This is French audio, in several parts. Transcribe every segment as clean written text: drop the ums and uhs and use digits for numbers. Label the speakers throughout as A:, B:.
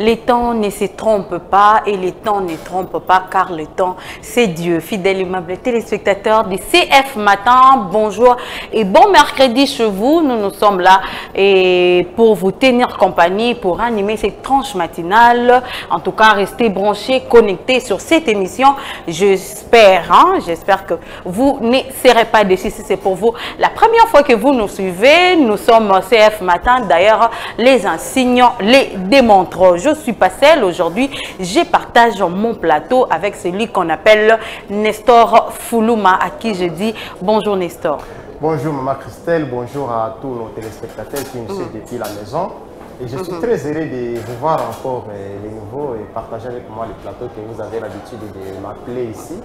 A: Les temps ne se trompent pas et les temps ne trompent pas car le temps c'est Dieu. Fidèles aimables téléspectateurs du CF Matin, bonjour et bon mercredi chez vous. Nous sommes là et pour vous tenir compagnie, pour animer cette tranche matinale. En tout cas, restez branchés, connectés sur cette émission. J'espère que vous ne serez pas déçus si c'est pour vous la première fois que vous nous suivez. Nous sommes CF Matin, d'ailleurs les insignes les démontrent. Je suis pas seule aujourd'hui, je partage mon plateau avec celui qu'on appelle Nestor Foulouma, à qui je dis bonjour Nestor.
B: Bonjour Maman Christelle, bonjour à tous nos téléspectateurs qui nous suivent depuis la maison. Et je suis très heureux de vous voir encore les nouveaux et partager avec moi le plateau que vous avez l'habitude de m'appeler ici.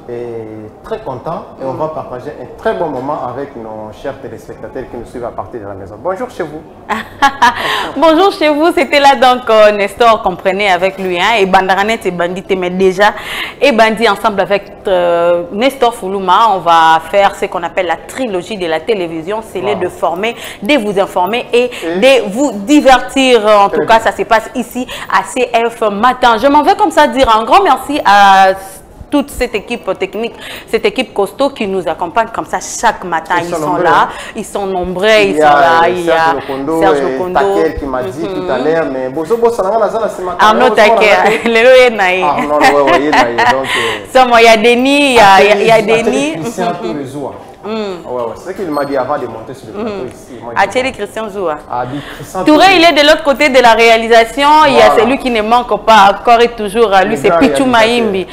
B: Et très content. Et on va partager un très bon moment avec nos chers téléspectateurs qui nous suivent à partir de la maison. Bonjour chez vous.
A: Bonjour chez vous, c'était là donc Nestor, comprenez avec lui. Et Bandaranet et Bandit, mais déjà, et Bandit ensemble avec Nestor Foulouma, on va faire ce qu'on appelle la trilogie de la télévision. C'est de former, de vous informer et de vous divertir. En tout cas, ça se passe ici à CF Matin. Je m'en vais comme ça dire un grand merci à toute cette équipe technique, cette équipe costaud qui nous accompagne comme ça chaque matin. Ils sont là, ils sont nombreux, ils sont là. Il y a Serge Lokondo
B: qui m'a dit tout à l'heure, mais
A: Arnaud Taquet, il y a Denis, il y a Denis.
B: C'est ce qu'il m'a dit avant de monter sur le plateau ici.
A: Thierry Christian Zoua. Touré, il est de l'autre côté de la réalisation. Il y a celui qui ne manque pas encore et toujours. Lui, c'est Pichou Maïmbi.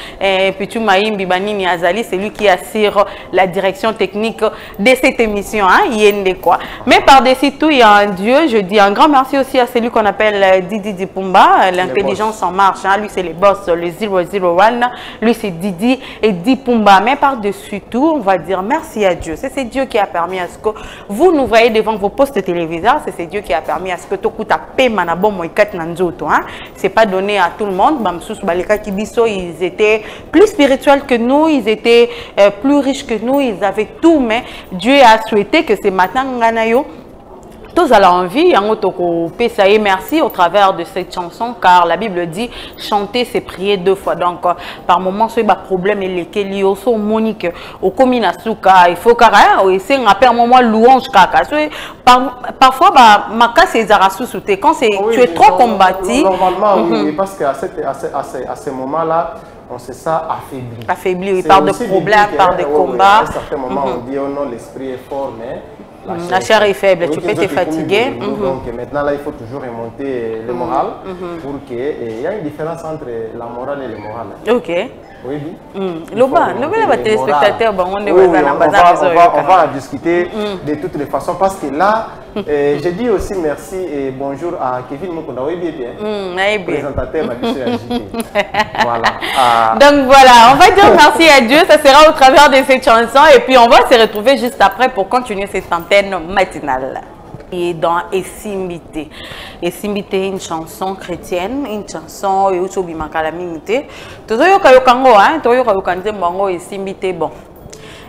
A: Pichou Maïmbi Banini Azali, c'est lui qui assure la direction technique de cette émission. Yende quoi. Mais par-dessus tout, il y a un Dieu. Je dis un grand merci aussi à celui qu'on appelle Didi Dipumba. L'intelligence en marche. Lui, c'est les boss, le 001. Lui, c'est Didi et Dipumba. Mais par-dessus tout, on va dire merci à Dieu. C'est Dieu qui a permis à ce que vous nous voyez devant vos postes téléviseurs. C'est Dieu qui a permis à ce que tout a payé manabo moikat nanzoto. C'est pas donné à tout le monde. Bamsous baleka kibiso, ils étaient plus spirituels que nous, ils étaient plus riches que nous, ils avaient tout. Mais Dieu a souhaité que ce matin nganayo tous à l'envie, merci au travers de cette chanson, car la Bible dit chanter c'est prier deux fois. Donc par moment c'est un problème et lesquels il aussi monique au kominasuka, il faut carrément c'est un appel moment louange kaka. Parfois ma cas c'est zarasu souté quand c'est tu es trop combattu.
B: Normalement oui, parce qu'à ce moment-là on se sent affaibli.
A: Affaibli, il parle de problèmes, par des combats.
B: À un certain moment on dit oh non l'esprit est fort mais
A: la chair est faible, tu peux te fatiguer.
B: Donc maintenant, là, il faut toujours remonter le moral pour qu'il y ait une différence entre la morale et le moral.
A: Ok.
B: Oui,
A: le téléspectateur,
B: on va en discuter de toutes les façons parce que là, je dis aussi merci et bonjour à Kevin Mukunda, présentateur Voilà.
A: Donc voilà, on va dire merci à Dieu, ça sera au travers de cette chanson et puis on va se retrouver juste après pour continuer cette antenne matinale. Et dans Esimbité. Esimbité, une chanson chrétienne, une chanson Youtube Makalamimité. Toyo Kayokango, Toyo Kayokande Bango Esimbité, bon.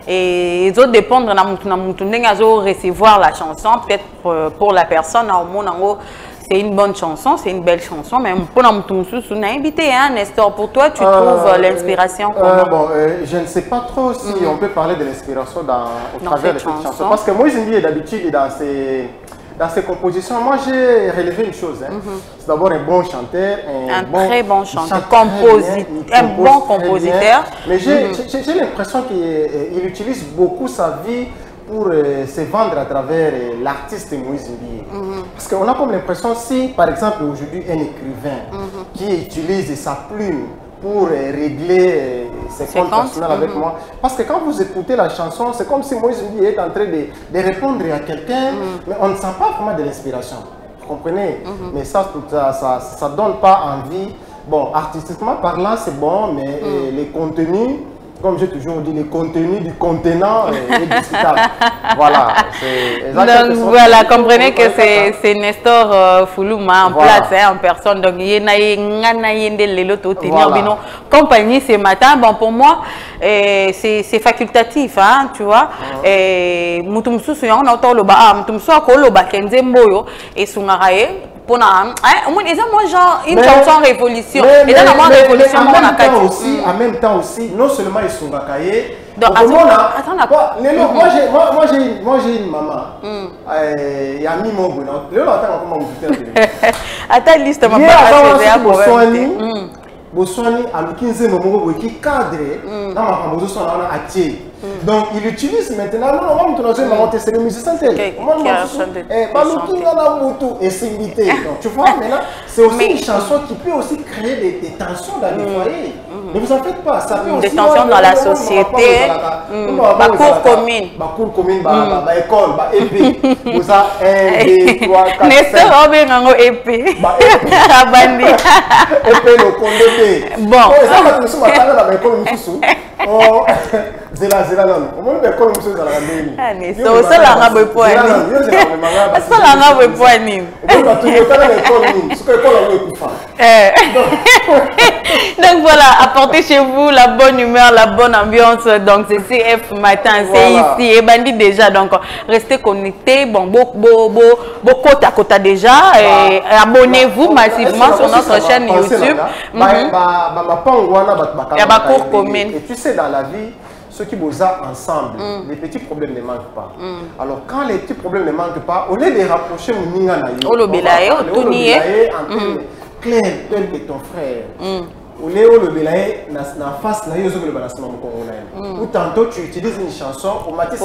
A: Et ils ont dépendre de recevoir la chanson, peut-être pour la personne, c'est une bonne chanson, c'est une belle chanson, mais pour nous invité, Nestor, pour toi, tu trouves l'inspiration comment?
B: Bon, je ne sais pas trop si on peut parler de l'inspiration au travers de cette chanson, parce que moi, je dis d'habitude dans ces compositions, moi j'ai relevé une chose. C'est d'abord un bon chanteur,
A: un très bon chanteur, un bon compositeur.
B: Mais j'ai l'impression qu'il utilise beaucoup sa vie pour se vendre à travers l'artiste Moïse Ndiaye. Parce qu'on a comme l'impression, si par exemple aujourd'hui un écrivain qui utilise sa plume pour régler ses comptes personnels avec moi. Parce que quand vous écoutez la chanson, c'est comme si Moïse Ndiaye est en train de répondre à quelqu'un, mais on ne sent pas vraiment de l'inspiration. Vous comprenez? Mais ça ne donne pas envie. Bon, artistiquement parlant, c'est bon, mais les contenus, comme j'ai toujours dit, le contenu du contenant est discutable. Voilà.
A: Donc voilà, comprenez que c'est Nestor Foulouma en place, en personne. Donc il y a compagnie ce matin. Bon, pour moi, c'est facultatif, tu vois. pour moi genre une chanson révolution et dans la révolution
B: en même temps aussi non seulement ils sont bakaye
A: donc
B: moi j'ai une maman et ami mon bonheur le attends comment vous
A: attends liste maman
B: Boswani a l'ukinze momo qui cadre dans ma fameuse son on a attirer. Donc il utilise maintenant non on va c'est le musicien tel. Et c'est invité. Donc tu vois maintenant c'est aussi une chanson qui peut aussi créer des tensions dans les foyers. Ne vous en faites pas, ça peut aussi
A: des tensions dans la société. Ma cour commune,
B: école, épée. Vous a 1 2 3 4
A: Nestor obengango épée. Abandi.
B: Épée le condé.
A: Bon.
B: Ça va nous sommes à la école mususu. Oh, zela non. On va l'école mususu dans la ndeni.
A: Nestor ça la ngabo point. Ça la ngabo point ni.
B: On va tout l'école ni. Ce que l'école on veut faire.
A: Donc voilà, apportez chez vous la bonne humeur, la bonne ambiance. Donc c'est CF matin, c'est ici et bandit déjà. Donc restez connectés. Bon, beaucoup à côté déjà. Et abonnez-vous massivement sur notre chaîne YouTube. Il y a ma cour commune.
B: Et tu sais dans la vie, ceux qui bossent ensemble, les petits problèmes ne manquent pas. Alors quand les petits problèmes ne manquent pas, au lieu de rapprocher mon ninga na yo, clair, tel que ton frère. Ou le belaye na face na yo zo le balassement mon ou tantôt tu utilises une chanson au matin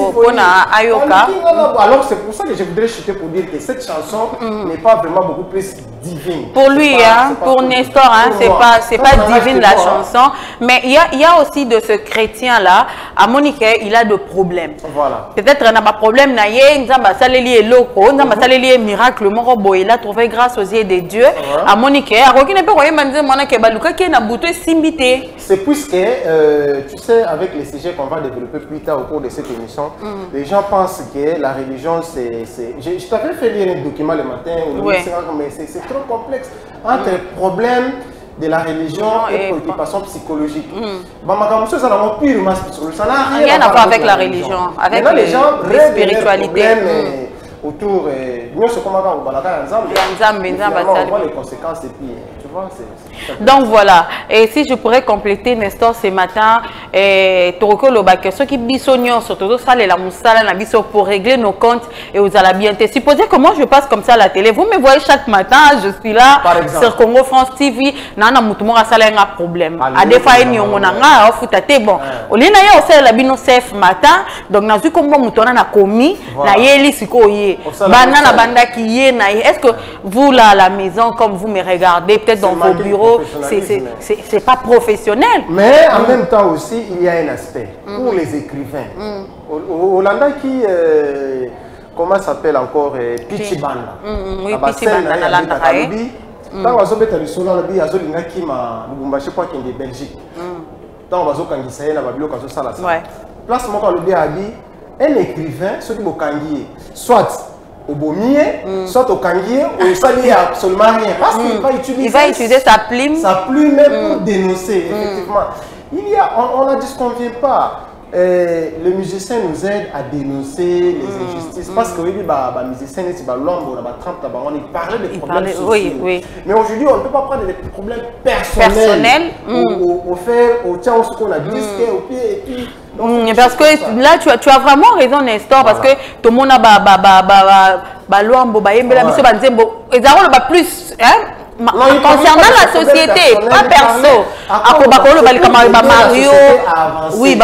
B: alors c'est pour ça que je voudrais chuter pour dire que cette chanson n'est pas vraiment beaucoup plus divine.
A: Pour lui hein, pour Nestor hein, c'est pas divine la chanson, mais il y a aussi de ce chrétien là à Monique, il a de problèmes.
B: Voilà.
A: Peut-être n'a pas problème na yé nzamba saleli eloko, nzamba saleli miracle moko boy, il a trouvé grâce aux yeux de Dieu. À Monique, a ne peut rien manzer mona ke baluka ke na
B: c'est puisque, tu sais, avec les sujets qu'on va développer plus tard au cours de cette émission, les gens pensent que la religion, c'est... Je t'avais fait lire un document le matin, mais c'est trop complexe. Entre problèmes de la religion et préoccupations psychologiques. Ça n'a
A: rien à voir avec la religion, avec
B: les gens
A: la spiritualité.
B: Autour nous ce qu'on va les conséquences et puis tu vois
A: donc voilà, et si je pourrais compléter Nestor ce matin Toroko Lobake ceux qui bisognon surtout ça les la musala na biso pour régler nos comptes et aux ala bien te supposez que moi je passe comme ça à la télé, vous me voyez chaque matin je suis là sur Congo France TV nana mutumo sala un problème à des fois ni on a nga futate bon olina ya osala la bino chef matin donc na zu kombo mutona na komi na yeli sikoye banana banda qui yé na est-ce que vous là à la maison comme vous me regardez peut-être dans vos bureaux c'est pas professionnel
B: mais en même temps aussi il y a un aspect pour les écrivains Hollanda qui comment s'appelle encore Pichibanda
A: oui Pichibanda na Landaye
B: tant que vous êtes le solo la vie azolinga qui ma Lubumbashi quoi qui est de Belgique tant que vous kangisa na babilo kazo sala ça place moi quand le bien dit un écrivain ce qui bokangié soit au Bomier, soit au Kangier, ou ça n'y a absolument rien. Parce qu'il va utiliser
A: sa plume
B: pour dénoncer, effectivement. On ne disconvient pas. Le musicien nous aide à dénoncer les injustices. Parce que les musiciens, ils parlaient des problèmes sociaux. Mais aujourd'hui, on ne peut pas prendre des problèmes personnels. Au faire, au tien, ce qu'on a dit, au pied, et puis.
A: Parce que là, tu as vraiment raison, Nestor, parce que tout le monde a plus. Concernant la société, pas perso. Mario, oui,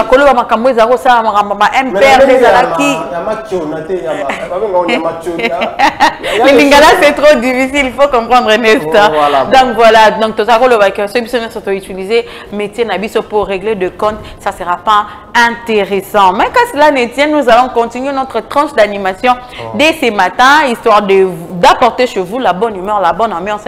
A: les Lingala, c'est trop difficile, il faut comprendre Nestor. Donc voilà, donc tout ça, ceux qui sont utilisés, métier Nabiso pour régler de comptes, ça ne sera pas intéressant. Mais quand cela ne tient, nous allons continuer notre tranche d'animation dès ce matin, histoire d'apporter chez vous la bonne humeur, la bonne ambiance.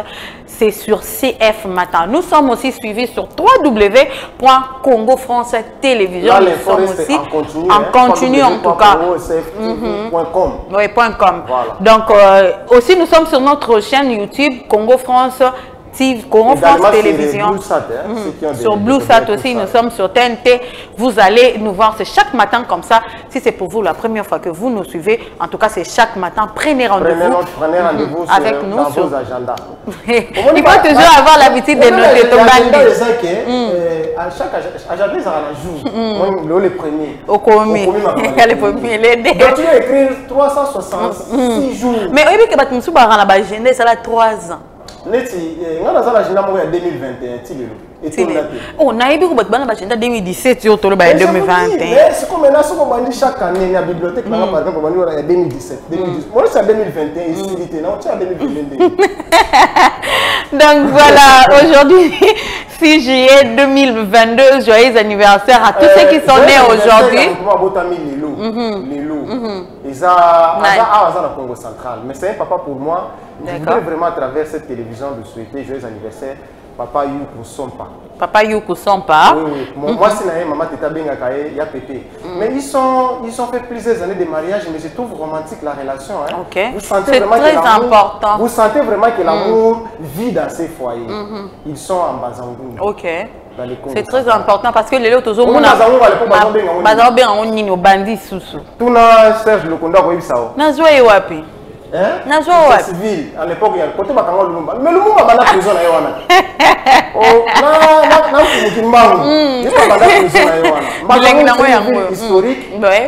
A: C'est sur CF Matin. Nous sommes aussi suivis sur www.Congo France Télévision.
B: Là,
A: nous sommes aussi en continu en tout cas. Oui, .com. Voilà. Donc, aussi, nous sommes sur notre chaîne YouTube Congo France Congo France Télévision. Sur Bluesat aussi, nous sommes sur TNT. Vous allez nous voir, c'est chaque matin comme ça. Si c'est pour vous la première fois que vous nous suivez, en tout cas c'est chaque matin, prenez rendez-vous avec nous
B: dans vos agendas.
A: Il faut toujours avoir l'habitude de noter ton bandit.
B: À chaque agenda, ça va jour. Le premier.
A: Au commis. Le premier.
B: Donc tu vas écrire 366 jours.
A: Mais oui, que tu me souviens dans l'agenda, ça a 3 ans.
B: On a l'agenda en 2021.
A: On a eu beaucoup de agenda 2017 sur le 2021.
B: C'est comme là, chaque année, la bibliothèque, par exemple, on a 2017. Moi, c'est en 2021, ici, on est en 2022.
A: Donc voilà, aujourd'hui, 6 juillet 2022, joyeux anniversaire à tous ceux qui sont nés aujourd'hui.
B: Et ça, dans le Congo central. Mais c'est un papa pour moi. Je voudrais vraiment à travers cette télévision de souhaiter joyeux anniversaire. Papa Youkou Sompa.
A: Papa Youkou Sompa.
B: Oui. Moi, c'est maman Teta Bengakaye, ya Pépé. Mais ils ont fait plusieurs années de mariage, mais je trouve romantique la relation. Hein.
A: Okay.
B: C'est très important. Vous sentez vraiment que l'amour vit dans ces foyers. Ils sont en Bazangou.
A: Ok. C'est très important parce que les autres toujours on a bandit sous.
B: Tout na Serge Lokonda ko ibisao.
A: Na joie wapi?
B: C'est civil. À l'époque, il y a côté Bakanga Lumumba. Mais Lumumba va la prison à Yohana. Oh, na historique.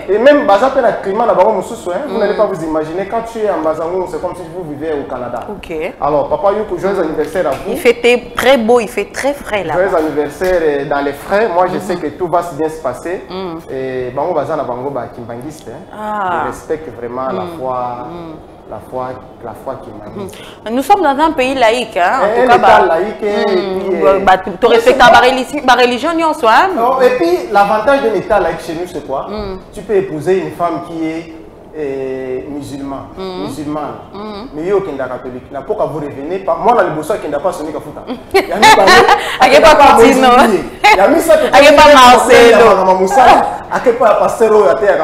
B: Et même Baza la climat là-bas, vous n'allez pas vous imaginer quand tu es en Bazangou, c'est comme si vous vivez au Canada.
A: Ok.
B: Alors, papa Youkou, joyeux anniversaire à vous.
A: Il fait très beau, il fait très frais là.
B: Joyeux anniversaire dans les frais. Moi, je sais que tout va bien se passer. Et Bango Baza na Bango ba Kimbangiste. Je respecte vraiment la foi. La foi qui m'a dit.
A: Nous sommes dans un pays laïque. Hein,
B: en tout cas, laïque.
A: Tu respectes la religion,
B: et puis, l'avantage d'un État laïque chez nous, c'est quoi? Tu peux épouser une femme qui est musulmane. Mais il y a aucun catholique. Il n'y a pas qu'à vous revenir. Moi, dans le bosso, il n'y a pas sonné qu'à foutre. Il n'y a pas Marcelo. Il n'y a pas pasteur à terre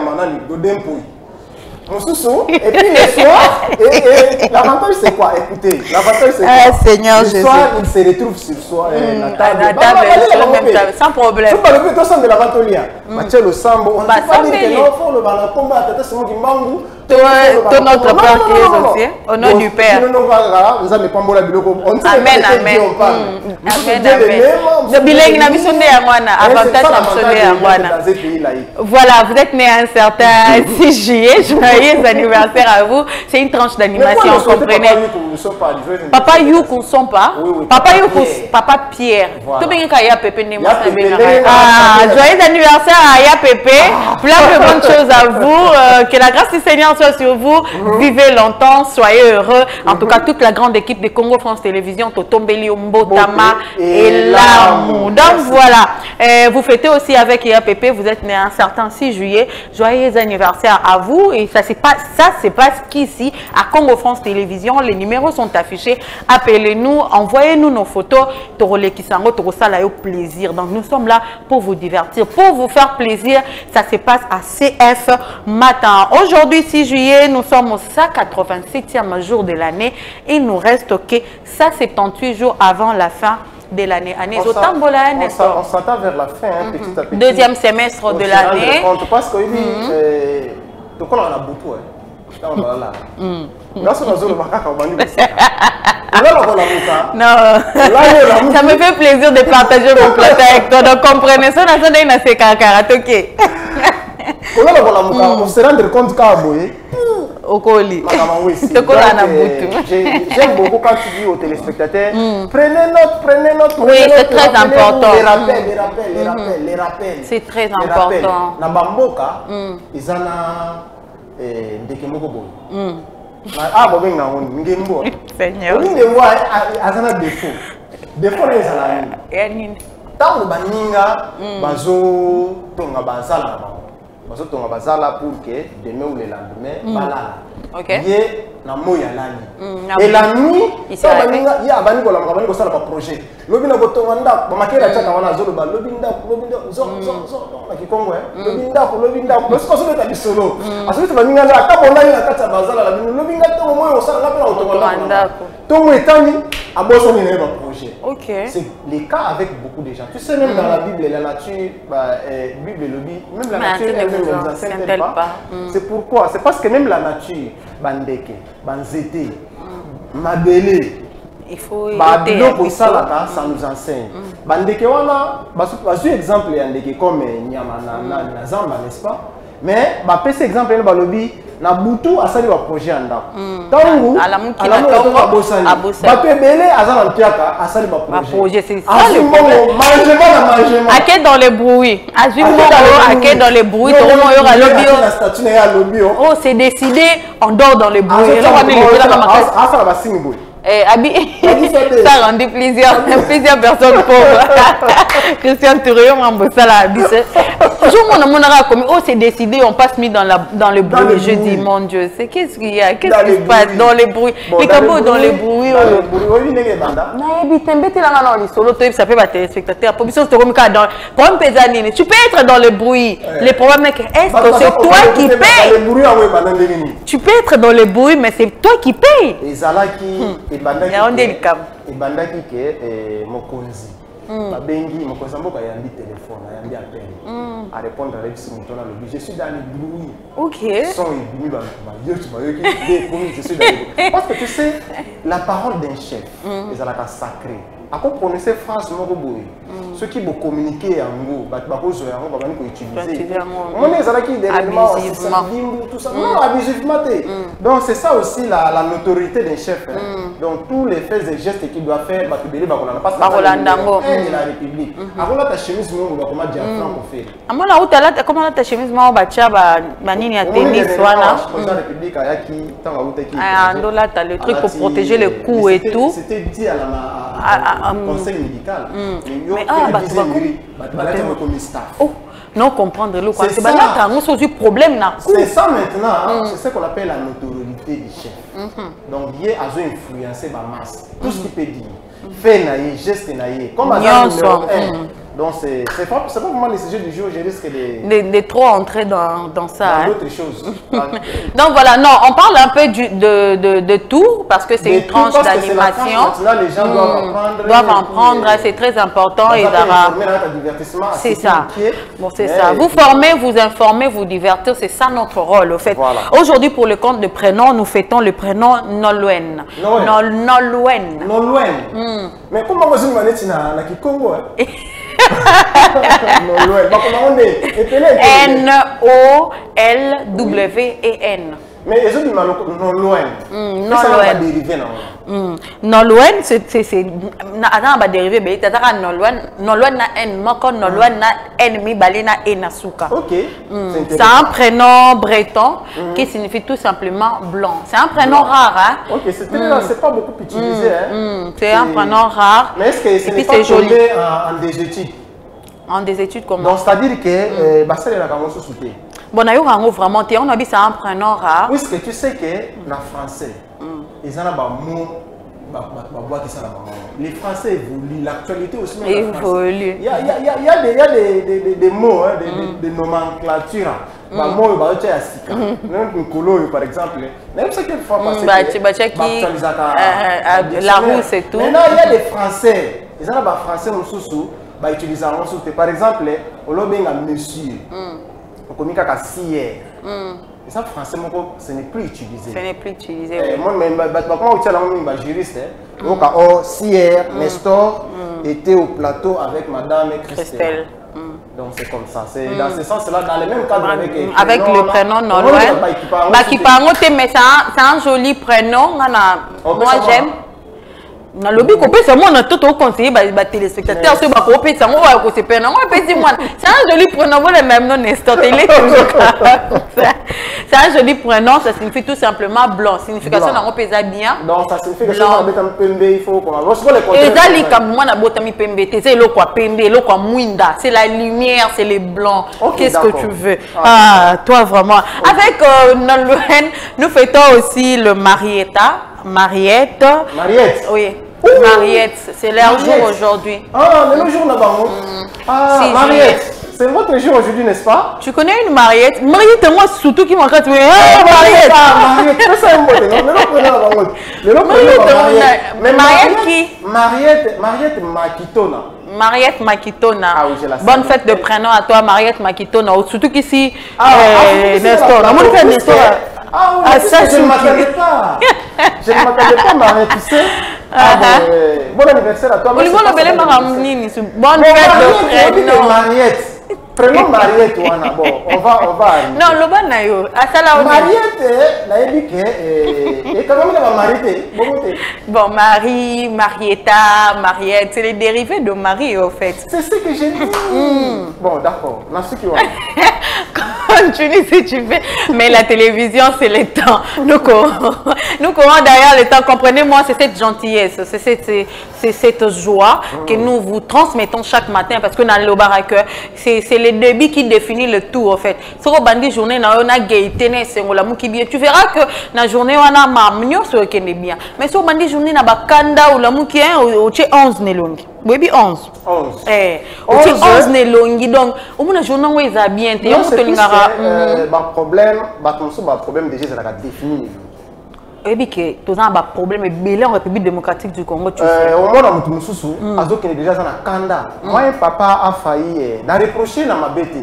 B: et puis le soir, l'avantage c'est quoi? Écoutez, l'avantage c'est quoi?
A: Seigneur
B: le soir, il se retrouve sur soi, la
A: table, sans problème.
B: Tu parles plutôt de la ventolia. Mathieu le sambo, on ne peut pas dire que non, il faut le combat, c'est mon kimbangu.
A: Ton notre Père qui est aussi, au nom du Père. Amen, amen. Voilà, vous êtes né un certain 6 juillet, joyeux anniversaire à vous. C'est une tranche d'animation, comprenez. Papa Youkou Sompa. Papa Youkou, Papa Pierre. Joyeux anniversaire à Ya Pépé. Plein de bonnes choses à vous. Que la grâce du Seigneur soit sur vous. Vivez longtemps, soyez heureux. En tout cas, toute la grande équipe de Congo France Télévision, Totombeli, Mbotama et Lamou. Donc voilà, vous fêtez aussi avec IAPP, vous êtes né un certain 6 juillet. Joyeux anniversaire à vous. Et ça se passe qu'ici, à Congo France Télévision. Les numéros sont affichés. Appelez-nous, envoyez-nous nos photos. Torole Kisango, Torosala au plaisir. Donc nous sommes là pour vous divertir, pour vous faire plaisir. Ça se passe à CF Matin. Aujourd'hui, 6 juillet, nous sommes au 187e jour de l'année. Il nous reste que 178 jours avant la fin de l'année.
B: On s'attend vers la fin, petit à petit.
A: Deuxième semestre de l'année.
B: Parce que donc on a beaucoup. Non,
A: ça me fait plaisir de partager mon plateau avec toi. Donc comprenez ça, c'est karaté.
B: On se rendre compte j'aime beaucoup quand tu dis aux téléspectateurs, prenez note.
A: Oui, c'est très important.
B: Les rappels.
A: C'est très important.
B: Na bamboka, ils ont des moko. Ah, bon, ngembo.
A: Seigneur.
B: Ngembo a défaut. Défaut les alani. Tant baninga bazo tonga bazala. Bazo tonga bazala pour que demain ou le lendemain balala.
A: OK.
B: Yé na moya lani. Et la nuit, il y a abani ko sala ba projet. Lobi na ko tonga ba makera tata wana zolo ba lobi zo na kikongo lobi ndako parce que ça ta bisolo. Ensuite ba minga za ta bona na kata bazala la lobi ngato moyo sala la pena otonga ndako. Tongo etani aboso ni na projet.
A: OK.
B: C'est le cas avec beaucoup de gens. Tu sais même dans la Bible la nature Bible lobi même la nature elle ne nous enseigne pas. C'est pourquoi? C'est parce que même la nature bandeke, banzete, mabele,
A: il faut
B: pour ça ça nous enseigne. Bandeke wana, basu exemple yandeke comme nyama na zamba, n'est-ce pas? Mais ba pese exemple na balobi na butu asali ba projet anda. Tangu
A: alamuki na tongo abosa.
B: Ba pebele azana mpiaka asali ba
A: projet. C'est ça
B: le
A: mangement. Aké dans les bruits. Aké dans les bruits. Oh, c'est décidé, on dort dans les bruits. Ça rendit plusieurs personnes pauvres. Christian Tourillon Mambosala dit oh, c'est décidé, on passe mis dans le bruit. Je dis, mon Dieu, c'est qu'est-ce qu'il y a? Qu'est-ce qui se passe dans les bruits? Et comme dans les bruits, tu peux être dans le bruit. Le problème est que est-ce que c'est toi qui payes? Tu peux être dans le bruit, mais c'est toi qui payes.
B: Ebandaki ke mokonzi babengi mokonzi mboka yambi téléphone yambi appel à répondre à l'ex mutona lobi je suis dans le bruit.
A: OK.
B: Son ibimi ba yoki je suis dans le bruit. Parce que tu sais la parole d'un chef est la sacrée. À quoi prononcer phrase moko boye ceux qui vont communiquer en gros bako zo yango ba bani ko utiliser on est zalaki derrière tout ça non abusivement. Donc c'est ça aussi la notoriété d'un chef. Donc tous les faits et gestes qu'il doit faire ba tubeli ba kolana parce que c'est la République akola ta chemise mo ba koma dia franc ko faire
A: amona utala comment ta chemise mo ba tia ba nini ya tennis wana
B: la République ayaki tanga utaki
A: ndola ta le truc pour protéger le cou et tout.
B: C'était dit à la conseil médical.
A: Oh, non comprendre le quoi. C'est problème là.
B: C'est ça maintenant, c'est ce qu'on appelle la notoriété du chef. Donc il a influencé ma masse. Tout ce qu'il peut dire. Fait naïe, geste naïe. Comme donc c'est pas vraiment le sujet du jour, je risque
A: de trop entrer dans ça.
B: D'autres choses.
A: Donc voilà, non, on parle un peu de tout parce que c'est une tranche d'animation.
B: Là, les gens
A: doivent en prendre, c'est très important. C'est ça. Bon, c'est ça. Vous former, vous informer, vous divertir, c'est ça notre rôle au fait. Voilà. Aujourd'hui, pour le compte de prénom, nous fêtons le prénom Nolwenn. Nolwenn.
B: Nolwenn. Mais comment vous imaginez na Kikongo?
A: N-O-L-W-E-N.
B: Mais ils ont dit Nolwenn.
A: Nolwenn, c'est attends, va dériver, mais tu as Nolwenn na N, moko Nolwenn na N mi balina enasuka.
B: OK.
A: C'est un prénom breton qui signifie tout simplement blanc. C'est un prénom rare, hein.
B: OK, c'est pas beaucoup utilisé, hein.
A: C'est un prénom rare.
B: Mais est-ce que c'est pas
A: joli
B: en des études?
A: En des études comment?
B: Donc c'est-à-dire que Bassel est la camoufle sous-té.
A: Bon, vraiment, on a dit c'est un prénom rare.
B: Puisque tu sais que dans français, ils ont un mot, les Français évoluent, l'actualité aussi.
A: Évolue.
B: Il y a des mots, des nomenclatures. Par exemple, même ce qu'il faut passer,
A: la rousse et tout.
B: Maintenant, il y a des Français, ils ont un français sous bah utiliser par exemple au lobbying à monsieur on communique à sier et ça français ce n'est plus utilisé.
A: Ce n'est plus utilisé.
B: Moi même comment tu as la juriste donc sier Nestor était au plateau avec madame Christelle. Donc c'est comme ça, c'est dans ce sens-là, dans le même cadre
A: avec le prénom Nolwenn. Mais c'est un joli prénom. Moi j'aime. Na lobby copé ça moi on a tout conseillé ba téléspectateurs sur ba copé ça moi ko se pena moi petit moi c'est un joli prénom le même nom Nestor il est toujours c'est un joli prénom ça signifie tout simplement blanc signification na pesa bien
B: non ça signifie que ça va mettre pembe il faut qu'on va
A: et dali comme moi na botami pembe c'est le quoi pembe le quoi muinda c'est la lumière c'est les blancs qu'est-ce que tu veux toi vraiment avec Nolwenn nous fêtons aussi le Mariette. Oui. Mariette, c'est leur jour aujourd'hui.
B: Ah, le jour là-bas. Ah, si, Mariette. C'est votre jour aujourd'hui, n'est-ce pas?
A: Tu connais une Mariette? Mariette, moi, surtout qui m'a dit, Mariette.
B: Mariette, c'est ça, Mariette qui? Mariette Makitona.
A: Mariette Makitona.
B: Ah oui, j'ai la
A: bonne fête de prénom à toi, Mariette Makitona. Surtout qu'ici,
B: Nestor.
A: Nestor.
B: Ah oui, ça, je ne m'attendais pas. Je ne m'attendais pas, Mariette, tu sais. Bon anniversaire à toi.
A: Bonne fête de prénom.
B: Mariette. Prénom Mariette, bon, on va arriver.
A: Non, le ban nayo.
B: Mariette, et quand même la Mariette.
A: Bon, Marie, Marietta, Mariette, c'est les dérivés de Marie en fait.
B: C'est ce que j'ai dit. Bon, d'accord. Merci qui
A: Continue si tu veux. Mais la télévision, c'est le temps. Nous courons derrière le temps. Comprenez-moi, c'est cette gentillesse, c'est cette joie que nous vous transmettons chaque matin parce que dans le baraque, c'est le débit qui définit le tout en fait. Si on bandi journée, on a gaieté, tu verras que la journée, on a mamio sur qui est bien. Mais si on bandi journée, on a bakanda ou la mouki, on a 11 nelongi. Oui, 11.
B: 11.
A: 11 nelongi. Donc, on a journée où ils ont bien.
B: Non, c'est plus problème déjà, c'est la définir.
A: Et puis que tu as un problème belé en République démocratique du Congo.
B: Au moins dans mon sous azo qui est déjà dans la Kanda. Moi papa a failli na reprocher na ma bête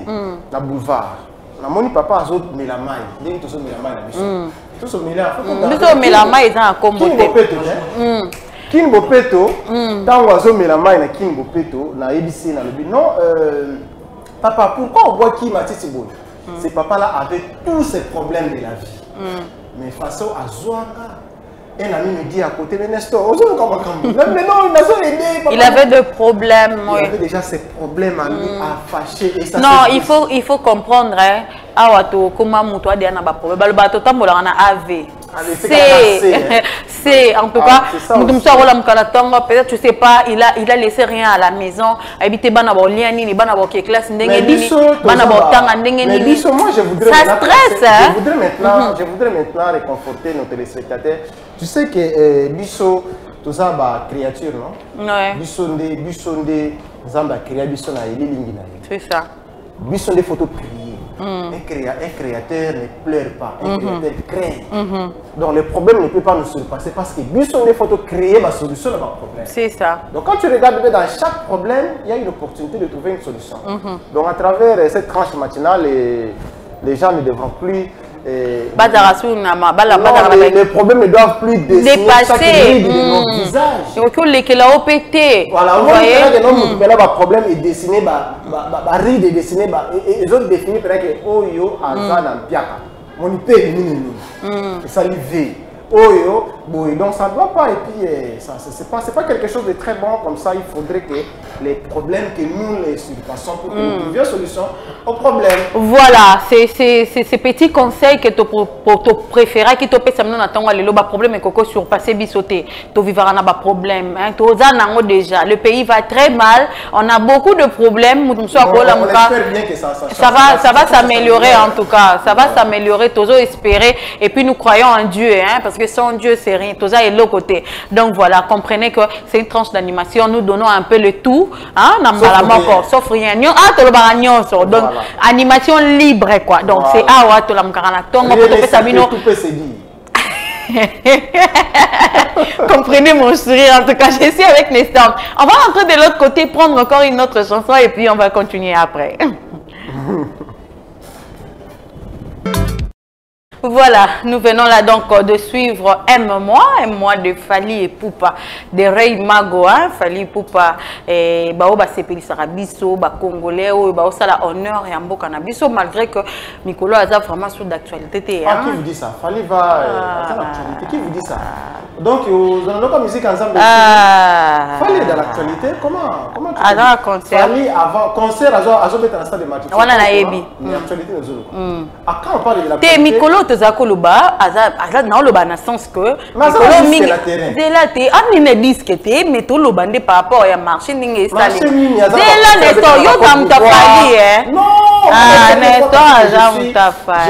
B: na boulevard. Na moni papa azo melamai. Dès que tu melamai na biso. Tout ce melamai.
A: Biso melamai est en combo.
B: Kin bopeto tant azo melamai na kin bopeto na EBC na lobi. Non papa pourquoi on voit qui Matiti Boy? Ce papa là avait tous ces problèmes de la vie. Mais façon à Zouanga, un ami me dit à côté de Nestor, mais non,
A: il avait des problèmes.
B: Il avait déjà ses problèmes à lui, à fâcher. Et ça,
A: non, il faut comprendre. Comment toi tu as un problème. C'est en tout cas, peut-être tu sais pas, il a laissé rien à la maison. Habité moi
B: je voudrais maintenant réconforter nos téléspectateurs. Tu sais que Bisso, tout ça bah créature non?
A: Ouais. C'est ça.
B: Bisso des photos priées. Un créateur ne pleure pas, un créateur crée. Donc le problème ne peut pas nous surpasser parce que Bisso des photos créées la solution à notre problème.
A: C'est ça.
B: Donc quand tu regardes dans chaque problème, il y a une opportunité de trouver une solution. Donc à travers cette tranche matinale, les gens ne devront plus les problèmes ne doivent plus dépasser nos visages.
A: Voilà,
B: on voit que problème est dessiné, ride est dessiné, et les autres définissent que Oyo, Azan, Piaka. On peut ça lui vit. Oyo, donc ça ne doit pas, et puis c'est pas quelque chose de très bon comme ça. Il faudrait que les problèmes que nous les surpassons pour que nous trouvions solution aux problèmes.
A: Voilà, c'est ces petits conseils que tu préfères, qui te peut s'amener à ton problème et que surpasser bisoté, tu vivras un problème. Déjà, le pays va très mal, on a beaucoup de problèmes.
B: On espère bien que
A: ça va s'améliorer en tout cas, ça va s'améliorer, toujours espérer, et puis nous croyons en Dieu, hein, parce que sans Dieu c'est rien, tout ça est l'autre côté. Donc voilà, comprenez que c'est une tranche d'animation, nous donnons un peu le tout, hein, sauf rien. Donc animation libre quoi. Donc c'est
B: tout peut se dire.
A: Comprenez mon sourire, en tout cas je suis avec Nestor. On va rentrer de l'autre côté, prendre encore une autre chanson et puis on va continuer après. Voilà, nous venons là donc de suivre un mois de Fally Ipupa, de Ray Mago, hein, Fally Ipupa, et Baoba Sepelisa Rabiso, Congolais, ça la honneur et Ambo Canabiso, malgré que Mikolo a vraiment sous d'actualité.
B: Ah, qui vous dit ça? Fally va dans l'actualité. Qui vous dit ça? Donc, dans notre musique ensemble, Fally est dans l'actualité. Comment tu dis?
A: Concert.
B: Fally avant concert, à mettre dans stade de match.
A: On a la Ebi.
B: L'actualité nous autres. Quand on parle de l'actualité.
A: Mikolo Tozakoloba, Azad na loba na sens que
B: Mikolo mingi c'est
A: la terre. Ah ni disque te mais to loba ndé par rapport à marché ninge installé.
B: C'est
A: là Nestor yo tam ta Fally hein.
B: Non.
A: Ah Nestor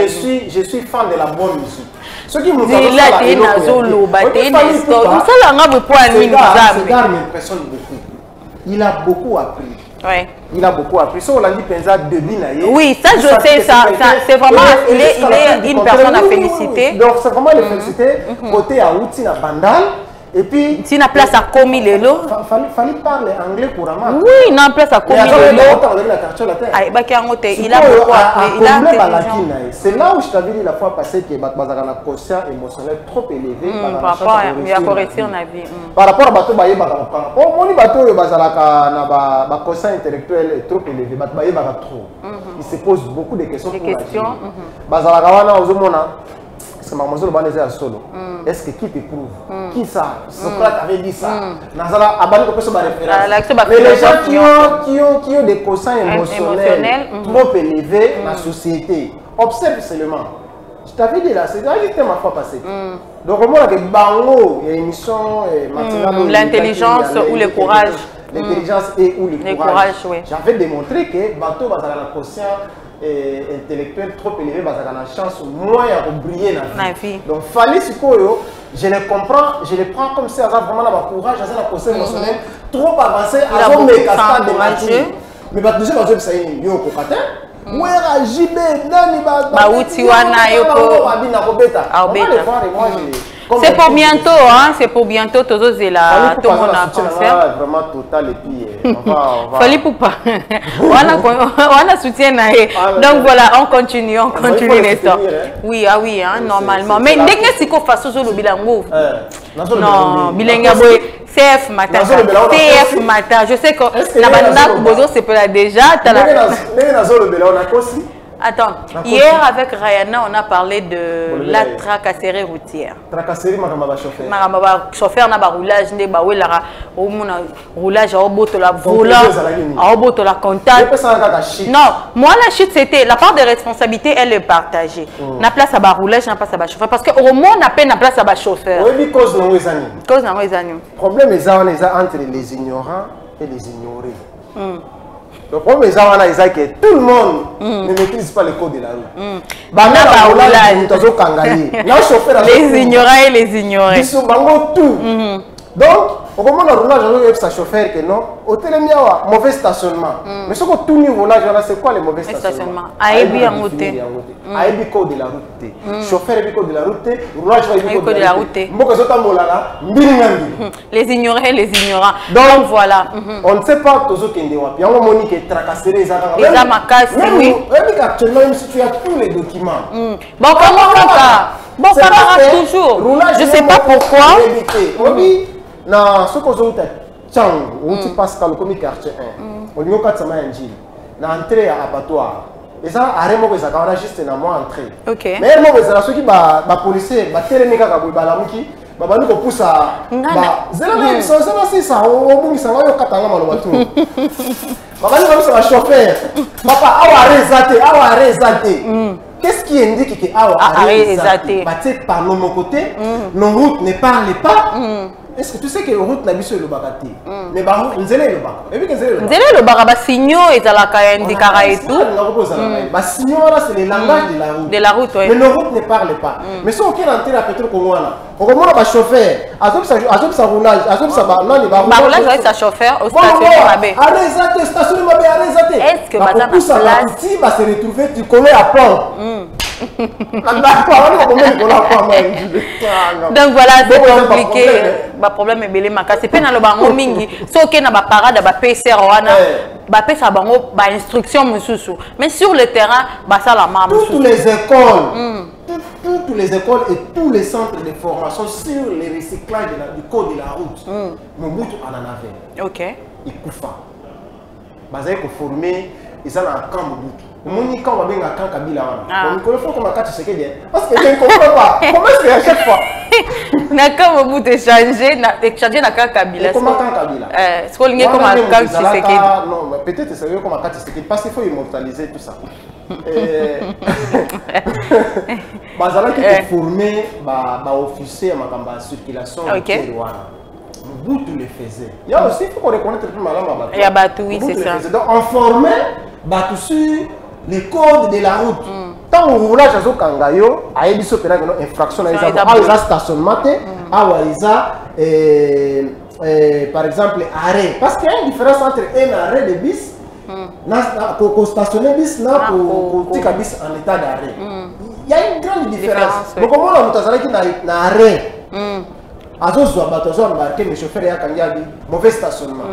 B: je suis fan de la bonne musique. Ce qui nous m'impressionne beaucoup. Il a beaucoup appris.
A: Ouais.
B: Il a beaucoup appris. Ça, on l'a dit, Penza Debinaye.
A: Oui, ça, je sais, ça c'est vraiment, il est une personne à féliciter.
B: Donc, c'est vraiment le féliciter. Côté à Outi, na Bandal. Et puis,
A: si na place à Komi Lelo.
B: Fallait parler anglais couramment.
A: Oui, na place à Komi Lelo. Il a beaucoup appris.
B: C'est là où je t'avais dit la fois passée que Bazara na quotient émotionnel trop élevé.
A: Par rapport à correction na vie.
B: Par rapport à Bato Baye Bagara. Oh, mon Bato Bazara na quotient intellectuel trop élevé. Bato Baye Bagara trop. Il se pose beaucoup de questions. Bazara Kawana Ozomona. Est-ce que Maman Zolo est solo? Est-ce que qui te prouve? Qui ça? Socrate avait dit ça. Mais les gens qui ont des quotients émotionnels trop élevés dans la société, observe seulement. Je t'avais dit là, c'est ma fois passée. Donc au moins, il y a une émission matinale.
A: L'intelligence ou le courage.
B: L'intelligence et ou le courage.
A: J'avais
B: démontré que Bateau va avoir un quotient intellectuel trop élevé, parce qu'il a la chance moins à briller dans la vie. Donc, Fally Sikoyo, je les comprends, je les prends comme si elles ont vraiment le courage, elles ont la conscience émotionnelle trop avancée, elles ont mes cascades de magie. Mais déjà, elles ont fait un yo kokate. Ouais, JB, nani ba
A: uti wana yoko.
B: On va les voir et moi
A: c'est pour bientôt, hein, c'est pour bientôt, tout le monde a concert.
B: Vraiment total et puis on va.
A: Fally Ipupa. On a soutien. Donc voilà, on continue l'histoire. Oui, ah oui, hein, normalement. Mais dès que c'est qu'on fasse le bilango. Non, bilango CF matin. CF matin. Je sais que la bande Bozo c'est pas déjà. Attends, hier avec Rayana, on a parlé de la tracasserie routière.
B: Tracasserie, ma chauffeur.
A: Ma chauffeur n'a pas roulage, n'est pas roulage, à bout la volant, à bout la comptable. Non, moi la chute c'était la part de responsabilité, elle est partagée. Na place à bas roulage, na place à bas chauffeur, parce que au moins on a peine na place à bas chauffeur.
B: Oui, cause non les amis.
A: Cause non les amis.
B: Problème est entre les ignorants et les ignorés. Le problème est que tout le monde ne maîtrise pas le code de la route.
A: Les ignorants et les ignorés.
B: Ils sont tout. Donc, au moment où on a sa chauffeur que non, au télémiawa, mauvais stationnement. Mais ce que tout niveau là, c'est quoi les mauvais stationnements?
A: Aïbi en route.
B: Aïbi code de la route. Chauffeur aïbi code de la route. Roulage aïbi
A: code de la route. Les ignorés, les ignorants.
B: Donc
A: voilà.
B: On ne sait pas tous ceux qui ont wapi. On m'a dit que tracasser les agents.
A: Les amakasses, oui.
B: Actuellement, même si tu as tous les documents.
A: Bon, comment ça? Bon, ça marche toujours. Je ne sais pas pourquoi.
B: Non, ce que vous avez Tchang, où tu passes dans le comité quartier 1, au niveau 4 na entrée à abattoir. Et ça, à Remo, ça a juste dans moi entrée.
A: Ok.
B: Mais moi, c'est ceux qui ba policier, ba téléméca ka ba la muki, ba nous ko pousse à ba zéro même ça ça au bout ça va yo katanga malo batu. Ba nous comme ça chauffeur. Papa, awa arrêté. Qu'est-ce qui indique que awa arrêté? Bah tu par mon côté, nos routes ne parlent pas. Est-ce que tu sais que la route n'a pas sur le bagati? Mais bah, on zèle le bac. Et puis que zèle
A: le bac, bah signaux et à la caille des carrés et tout.
B: Bah signaux là c'est le langage de la route.
A: De la route, oui.
B: Mais nos routes ne parlent pas. Mais si on est entré à pétrole comme moi là, on remonte à chauffeur, à sa roulage, à sa non il va rouler.
A: Bah roulage avec sa chauffeur au stationnement Mabé.
B: Arrêtez, stationnement Mabé, arrêtez.
A: Est-ce que madame
B: place si va se retrouver tu connais à plan.
A: Donc voilà, c'est compliqué. Le problème est belé maka. C'est pas dans le bango mingi. Sauf que na ba parade ba PCR wana, ba pesa bango ba instruction mususu. Mais sur le terrain, ba ça la maman.
B: Toutes les écoles, toutes les écoles et tous les centres de formation sur le recyclage du code de la route. Mobutu en avait.
A: Ok.
B: Il koufa. Bazai ko formé, ils ont un camp Mobutu. Moni quand on va bien à camp Kabila. On ne faut comme un cas ce qu'il dit. Parce que je ne comprends pas. Comment est-ce qu'à chaque fois
A: na camp Mobutu échanger na camp Kabila.
B: Comment camp Kabila?
A: C'est qu'on lié comme un camp Tshisekedi.
B: Non, peut-être c'est comme un camp Tshisekedi parce qu'il faut immortaliser tout ça. Bazala qui est formé officier à ma circulation de Rwanda. Mobutu le faisait. Il y a aussi, il faut qu'on reconnaisse plus malin ma
A: Il y a Batou, oui, c'est ça.
B: Donc on formait Batou sur les codes de la route. Tant au roulage à Zokangayo, à Ebiso Pénal, infraction à Isa stationnement, par exemple arrêt. Parce qu'il y a une différence entre un arrêt de bis. Pour stationner bis là pour tika bis en état d'arrêt. Il y a une grande différence. Donc comment on a qui na arrêt. Azozo batozo embarquer les chauffeurs ya kangabi mauvais stationnement.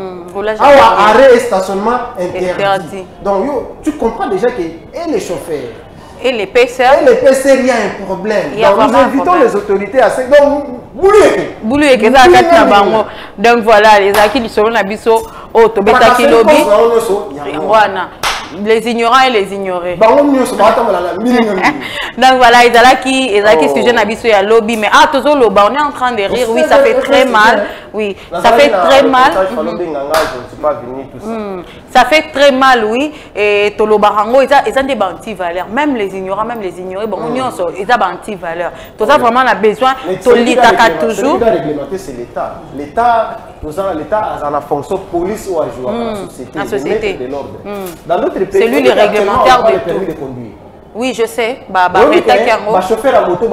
B: Arrêt et stationnement interdit. Donc tu comprends déjà que et les chauffeurs
A: et les PCR.
B: Et les PCR, il y a un problème. Donc nous invitons les autorités à ce. Donc,
A: Bouloué, donc voilà, les acquis du Solon Abisso, Tobetaki Lobby. Les ignorants et les ignorés. Donc voilà, ils ont qui sujet Nabisso et à lobby, mais toujours on est en train de rire, oui, ça fait très mal. Oui, ça fait très mal. Ça fait très mal, oui. Et Tolobarango, ils ont des anti-valeurs. Même les ignorants, même les ignorés, bon, ils ont des anti-valeurs. Tout ça, vraiment, on a besoin de l'État toujours.
B: C'est l'État. L'État a la fonction police ou à jouer dans la société. De l'ordre. Dans notre pays,
A: c'est lui le réglementaire de
B: permis de conduire.
A: Oui, je sais.
B: Chauffeur à moto,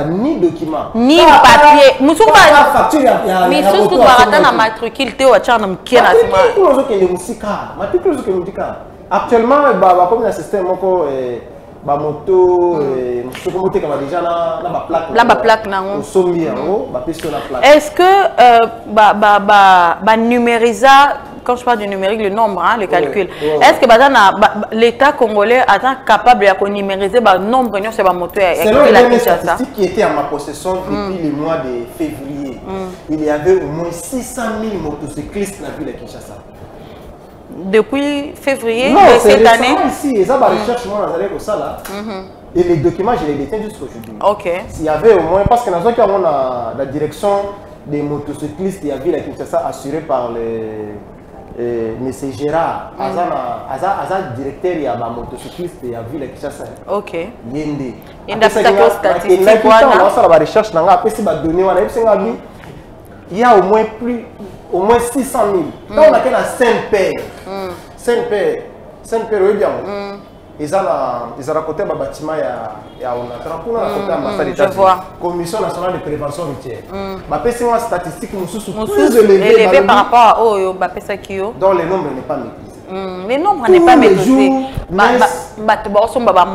B: ni document.
A: Ni papier. Mais surtout, tu matricule, tu
B: actuellement, comme un système, moto,
A: est-ce que numérisa, quand je parle du numérique, le nombre, hein, le calcul, est-ce que l'État congolais est capable de numériser le nombre de motos?
B: Selon les statistiques qui étaient à ma possession depuis le mois de février, il y avait au moins 600 000 motocyclistes dans la ville de Kinshasa.
A: Depuis février
B: de
A: cette année?
B: Ici, ils ont recherche pour ça là. Et les documents, je les détiens jusqu'aujourd'hui.
A: Ok.
B: S'il y avait au moins, parce que dans la direction des motocyclistes, il y avait la Kinshasa assurée par M. Gérard. Aza directeur, il y a un motocycliste, il y a vu la Kinshasa.
A: Ok.
B: Yende.
A: Il y a statistique.
B: Il y a au moins 600 000. Quand on a qu'un Saint-Père, oui bien. Ils ont côté un bâtiment Commission nationale de prévention routière. C'est une statistique plus élevée
A: par rapport au Bapesakio.
B: Dont le nombre n'est pas maîtrisé.
A: Le nombre n'est pas maîtrisé.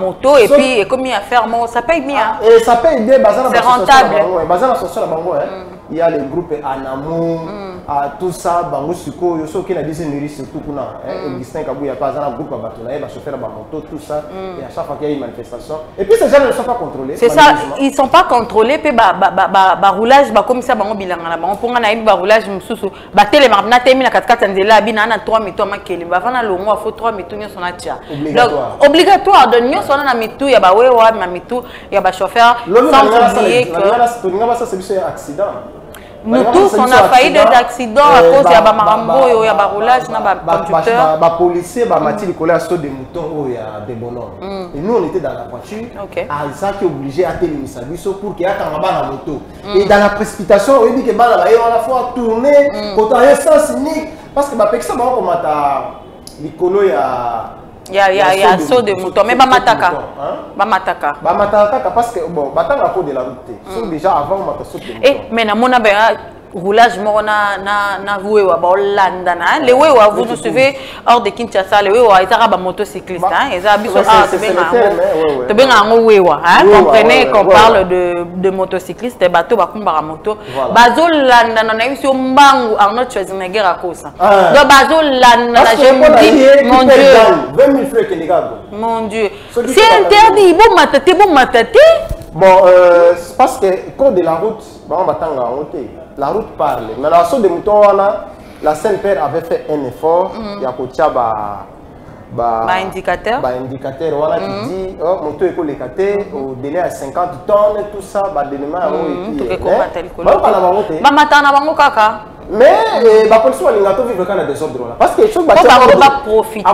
A: Moto et puis comme il y a faire, ça paye bien.
B: Et ça paye bien.
A: C'est rentable.
B: Il y a les groupes Anamo, tout ça, Bango Suko, Yoso qui a dit surtout pour nous. Augustin Kabou, il y a pas un groupe à Batonaï, va chauffeur à moto, tout ça. Et à chaque fois qu'il y a une manifestation. Et puis ces gens ne sont pas contrôlés.
A: C'est ça, ils ne sont pas contrôlés. Puis roulage, comme ça, Bango bilan. On prend un roulage, Moussou, battre les marabouts, termine à 4 ans de là, bin à 3 métaux, Makeli. Avant à l'eau, il faut 3 métaux, nous sommes là. Donc, obligatoire. Donc, nous sommes là, métaux, il y a bah ouais, métaux, il y a bah chauffeur. Sans oublier que.
B: C'est un accident.
A: Nous tous, on a failli des accidents à cause de Marambo, il y a roulage, il y a conducteur.
B: Les policiers, ils collé à saut des moutons, il y a des bonhommes. Et nous, on était dans la voiture. Isaac est obligé à tenir sa biseau pour qu'il y ait un la moto. Et dans la précipitation, on dit que on a la fois tourné, quand on a un sens unique. Parce que ça, comme l'icolo, il y
A: a saut de mouton, mais Bamataka. Bamataka.
B: Bamataka, parce que bon, Batanga pour de la route. Déjà avant, on m'a sauté de mouton.
A: Mais na mona roulage na wewa ba Hollanda na les wewa vous nous suivez hors de Kinshasa les wewa ils arabes motocyclistes hein ils habitent te benga ngo wewa hein comprenez qu'on parle de motocyclistes des bateaux ba kumbara moto bazolanda na biso mbangu Arnold Schwarzenegger akosa donc bazolanda na je me dis mon Dieu
B: 20 000 francs que les gars
A: mon Dieu c'est interdit bon matati
B: Bon, parce que code de la route, la route parle. Mais la saut de mouton, la Saint-Père avait fait un effort. Il y a
A: indicateur.
B: Indicateur voilà, qui dit moto écolécaté au délai à 50 tonnes, tout ça, mais la police va vivre quand il y a des ordres là. Parce que je va
A: profiter.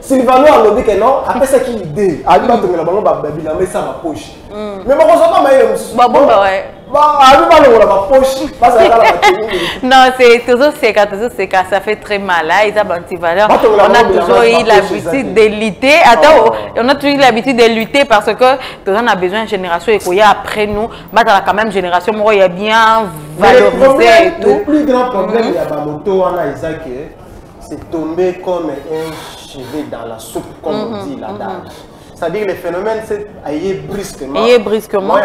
B: Sylvano a lobby que non, après ça qui idée. A dit que la banque va mais ça ma poche. Mais bon, ça
A: non, c'est toujours séca, ça fait très mal. On a toujours eu l'habitude de lutter. Attends, on a toujours eu l'habitude de lutter parce que on a besoin de génération et qu'il y a après nous, quand même génération, il y a bien valorisé et tout.
B: Le plus grand problème, il y a ma moto, c'est tombé comme un cheveu dans la soupe, comme on dit là-dedans. C'est-à-dire que le phénomène c'est brusquement.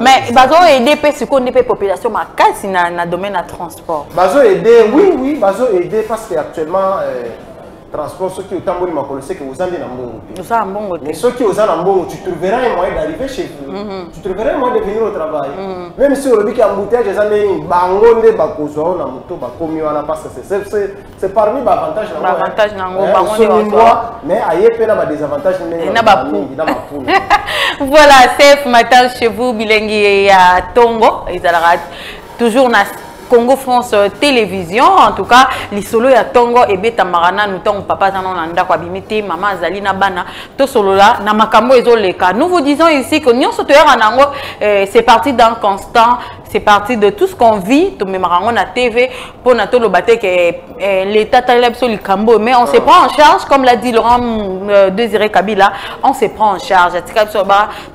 A: Mais bazo aider ce qu'on est population ma casse dans le domaine de transport.
B: Bazo aider, oui, bazo aider parce qu'actuellement transport ceux qui ont tamboli makolo c'est que vous allez dans Mbongo.
A: Vous allez en Mbongo.
B: Mais ceux qui ont dans Mbongo, tu trouveras un moyen d'arriver chez vous. Tu trouveras un moyen de venir au travail. Même si on dit qu'il y a un embouteillage, les années bangonde bakozo na moto bakomi wana parce que c'est parmi les avantages na
A: avantage na ngo
B: mais ailleurs pe na ba désavantages
A: na ba voilà, c'est matin chez vous bilingue ya Tongo, ils allaient toujours na Congo France Télévision, en tout cas, les solos ya Tongo et beta marana nous tong papa zanon nanda kwa bimiti maman Zalina bana to solo là na makambo ezoleka. Nous vous disons ici que Nyon Sotoyer Anango c'est parti d'un constant, c'est parti de tout ce qu'on vit, to memarango na TV pour na to le baté que l'état taleb sur le cambo, mais on se prend en charge comme l'a dit Laurent Désiré Kabila, on se prend en charge.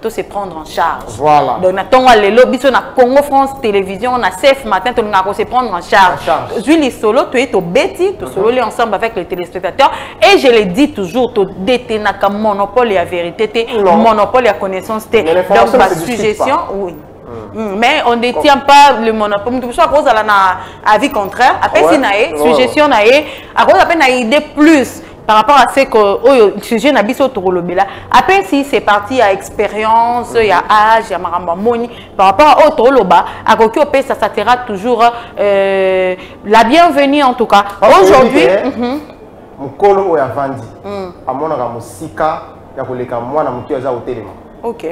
A: Tout se prendre en charge.
B: Voilà.
A: Donc na Tongo lelo biso na Congo France Télévision, na CF matin to se prendre en charge. Julie Solo, tu es au Betty, tu solo ensemble avec les téléspectateurs. Et je le dis toujours, tu détenir comme monopole et la vérité, monopole et la connaissance. Donc, ma suggestion, oui. Mais on ne détient pas le monopole. Tout ça à cause de l'avis contraire. Après, si suggestion, à cause de idée plus. Par rapport à ce que le sujet n'a pas été après, si c'est parti à expérience, il y a âge, il y a maramba moni, par rapport à autre loba, à côté ça sera toujours la bienvenue en tout cas. Aujourd'hui,
B: mukolo ya vandi, amona ka musika ya koleka mwana mutu ya za hotelema.
A: OK.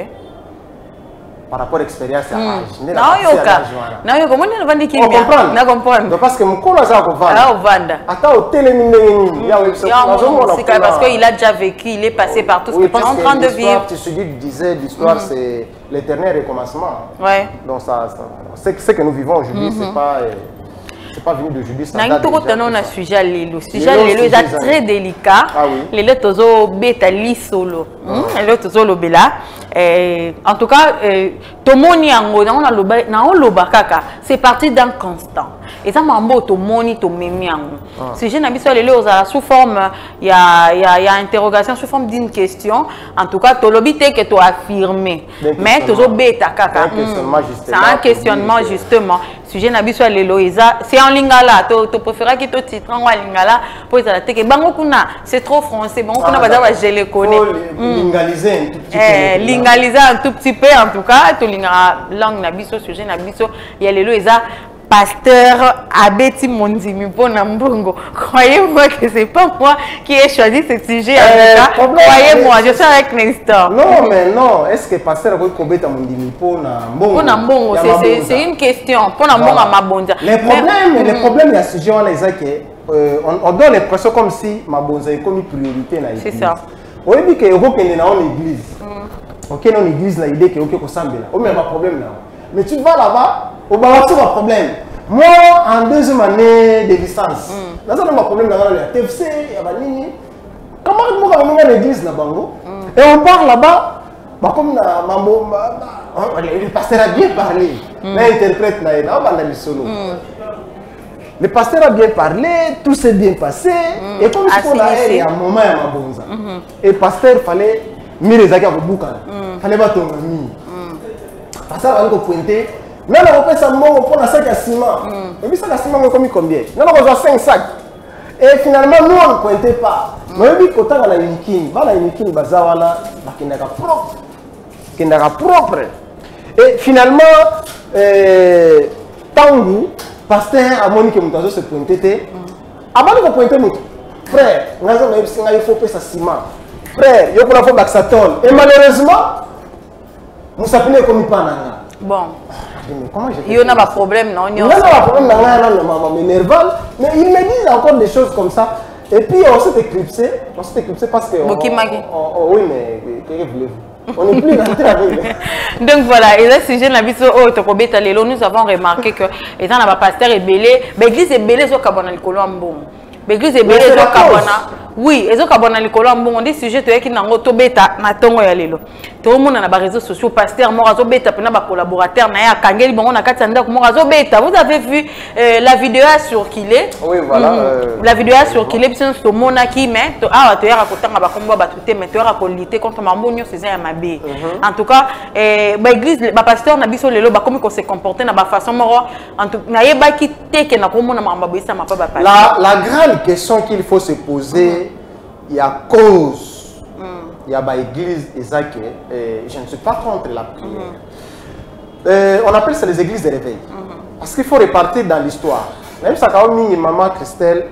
B: Par rapport à l'expérience à âge.
A: Non, yo comment on vend qui
B: bien? Na comprendre. Parce que mukolo za ko vanda.
A: Ah, vanda.
B: Ata hotelemi ndenge ya
A: parce qu'il a déjà vécu, il est passé par tout ce qu'on est en train de vivre.
B: Tu disais l'histoire c'est l'éternel recommencement.
A: Ouais.
B: Donc ça ce que nous vivons aujourd'hui c'est pas venu d'aujourd'hui, ça date déjà.
A: On a sujet le sujet est très délicat. Les lettres tozo beta li solo. Les lettres tozo lo bela. En tout cas, tomoni ango na on loba kaka. C'est parti d'un constant. Et ça mambo tomoni to memi ango. Sujet na biso lelo sous forme il y a interrogation sous forme d'une question. En tout cas, to lobité que to affirmer. Mais tozo beta kaka. C'est un questionnement justement. Sujet na biso lelo c'est en lingala, tu préfères que tu titres en lingala pour ça te que bango kuna c'est trop français, bango kuna baza je le connais.
B: Lingaliser
A: lingaliser un tout petit peu en tout cas, tu lingala langue na biso sujet na biso ya lelo eza pasteur Abeti Mondimi pour Nambongo. Croyez-moi que c'est pas moi qui ai choisi ce sujet. Croyez-moi, je suis avec Nestor.
B: Non, mais non. Est-ce que pasteur Abeti Mondimi pour Nambongo?
A: Pour Nambongo, c'est une question. Pour Nambongo à Mabonza.
B: Le problème de ce sujet, on donne l'impression comme si Mabonza est comme une priorité dans l'église.
A: C'est ça.
B: On dit que Europe est dans l'église. Ok, dans l'église, l'idée que ok, qu'on s'embête. On a un problème là. Mais tu vas là-bas. Au Balatou, un problème. Moi, en deuxième année de licence, là, ça a un problème dans la TFC, comment on va à l'église là-bas? Et on part là-bas, comme le pasteur a bien parlé, l'interprète là, on va aller solo. Le pasteur a bien parlé, tout s'est bien passé, et comme si on a eu un moment à Mabonza, et le pasteur fallait mettre les agues à Bouka, fallait battre un ami. Le pasteur a pointé. Là, on fait ça pour un sac à ciment. Et puis, ça à ciment, on a combien? Là, on a 5 sacs. Et finalement, nous, on ne pointait pas. Mais quand on a une kine, on a une kine, on a propre. qui n'est pas propre. Et finalement, Tangu, pasteur a monique Moutazo se pointé. Avant de pointer mon frère, il faut que ça ciment. Frère, il faut la fois Baxatol. Et malheureusement, nous s'appelons comme il pas.
A: Bon.
B: Il y a
A: pas de problème, non?
B: Il y a pas de problème, mais ils me disent encore des choses comme ça. Et puis on s'est éclipsé parce que... Oui, mais que voulez-vous? On n'est plus rentré avec.
A: Donc voilà, et là, sujet de la vie, nous avons remarqué que, étant dans le pasteur est belé, l'église est belée sur Kabana Likolo Ambon. L'église est belée sur Kabana. Oui, et sur Kabana Likolo Ambon, on dit sujet qui n'a pas bêta, n'a pas de tout le monde a des réseaux sociaux, pasteur, Morazo Beta, puis n'a collaborateur, n'a Kangeli, bon, on a 400 Morazo Beta. Vous avez vu la vidéo a circulé?
B: Oui, voilà.
A: La vidéo a circulé, puis c'est mon qui mais, ah, tu as raconté, on va combattre battre, mais tu as lutter contre Mambonio, c'est un mabé. En tout cas, l'église, le pasteur n'a pas sur le lot, comment il s'est comporté, n'a pas façon mort, en tout cas, n'a pas quitté, qu'il n'a pas mon mambé, ça m'a pas parlé.
B: La grande question qu'il faut se poser, il y a cause. Il y a l'église Isaac, je ne suis pas contre la prière. On appelle ça les églises de réveil. Parce qu'il faut repartir dans l'histoire. Même ça, quand on maman Christelle,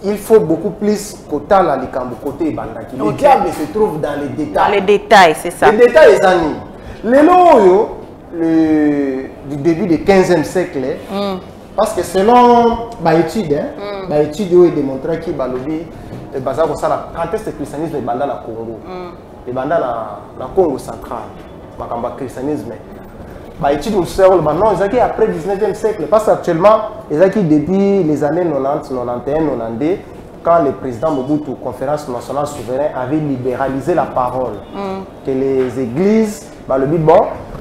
B: il faut beaucoup plus côté la likambo côté bandaki. Le diable se trouve dans les détails. Dans
A: les détails, c'est ça.
B: Les détails, les amis. Les lois, du début du 15e siècle, parce que selon l'étude, l'étude a démontré que quand est-ce que le christianisme est bandé dans le Congo, est bandé dans le Congo central, le christianisme. L'étude nous sert maintenant, ils après le 19e siècle, parce qu'actuellement, ils depuis les années 90, 91, 92, quand le président Mobutu, conférence nationale souveraine, avait libéralisé la parole, que les églises, le but bon,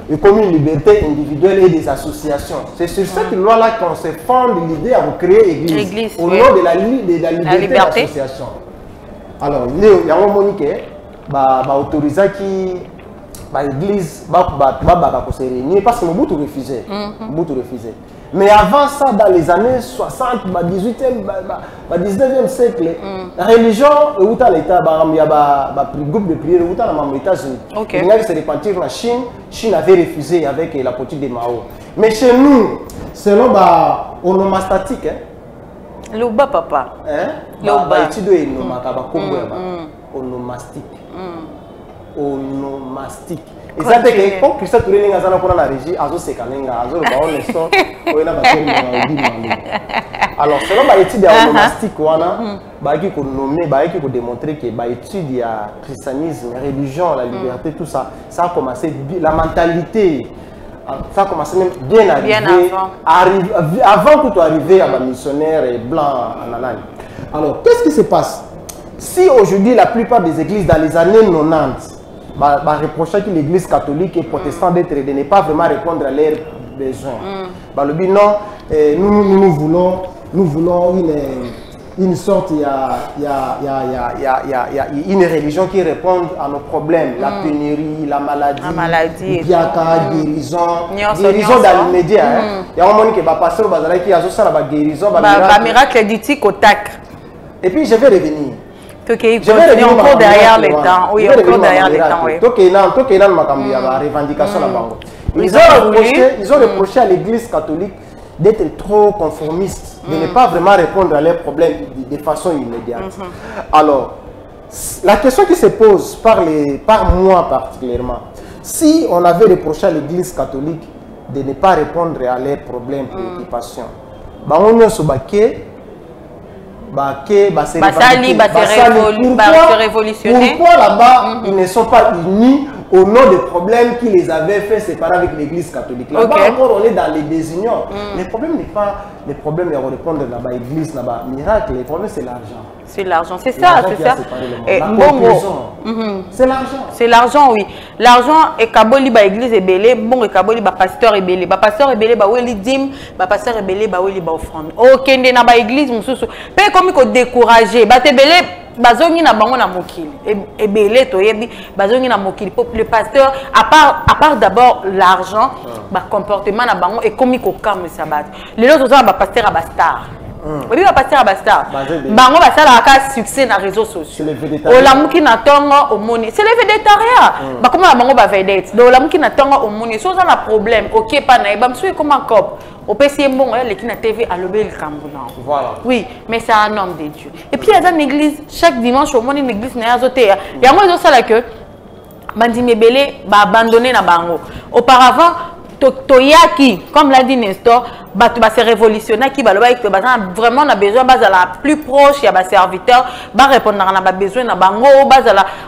B: et comme une liberté individuelle et des associations. C'est sur cette loi-là qu'on se fonde l'idée à créer l'église au nom de la liberté d'association. Alors, il y a un moment qui autorisé l'église à se réunir parce que Mobutu refusait. Mais avant ça, dans les années 60, 18e, 19e siècle, la religion, il y a un groupe de prière aux États-Unis. Il y a se repentir en Chine. Chine avait refusé avec la politique de Mao. Mais chez nous, selon onomastatique,
A: Loba papa.
B: Loba étude onomastique. Onomastique. Et ça fait que quand Christophe Touré n'est pas dans la régie, Azo Sekalenga, Azo le baron Nestor, alors selon l'étude onomastique, il faut nommer, il faut démontrer que l'étude du christianisme, la religion, la liberté, tout ça, ça a commencé, la mentalité, ça a commencé même bien avant que tu arrives à un missionnaire blanc en Allemagne. Alors, qu'est-ce qui se passe? Si aujourd'hui, la plupart des églises dans les années 90, reprocher que l'église catholique et protestante d'être de ne pas vraiment répondre à leurs besoins. Le but, non, nous voulons une sorte, il y a une religion qui répond à nos problèmes, la pénurie, la maladie, la guérison dans l'immédiat. Il y a un moment qui va passer au qui a la guérison,
A: miracle du tic au tac.
B: Et puis je vais revenir.
A: Je vais encore derrière les temps. Oui, encore derrière les temps.
B: Ils ont reproché à l'église catholique d'être trop conformiste, de ne pas vraiment répondre à leurs problèmes de façon immédiate. Alors, la question qui se pose par moi particulièrement, si on avait reproché à l'église catholique de ne pas répondre à leurs problèmes, préoccupations, on se baquet. Pourquoi là-bas ils ne sont pas unis au nom des problèmes qui les avaient fait séparer avec l'église catholique? Là-bas encore on est dans les désunions. Le problème n'est pas le problème de répondre là-bas l'église, là-bas miracle, le problème c'est l'argent.
A: C'est l'argent, c'est ça, c'est ça.
B: C'est l'argent.
A: C'est l'argent, oui. L'argent est kaboli ba église est belé, bon et kaboli ba pasteur est belé. Ba pasteur est belé ba weli dim, ba pasteur est belé ba weli ba offrande. Okende na ba église mususu. Pe comme ko décourager, ba te belé bazongi na bango na mokili. Et belé to yebi bazongi na mokili. Le pasteur à part d'abord l'argent, ba comportement na bango et comme ko calme sabat. Les autres ba pasteur ba star. Oui, va passer à Basta. Bango Basta a succès dans les réseaux sociaux. Au lamuki na tongo au moni. C'est le végétariat. Bah comment la bango va vedette. Donc lamuki na tongo au moni. So ça a problème. OK pas na. Bah monsieur comment cop. Au PC bon elle qui na TV à l'obé le Cameroun. Voilà. Oui, mais c'est un homme de Dieu. Et puis il y a dans l'église chaque dimanche au moni l'église na azoté. Il y a moi ils ont ça là que bandi mebele ba abandonné na bango. Auparavant Toyaki, comme l'a dit Nestor, va se révolutionner qui va vraiment on a besoin de la plus proche, il y a des serviteurs, va répondre à la besoin de bango,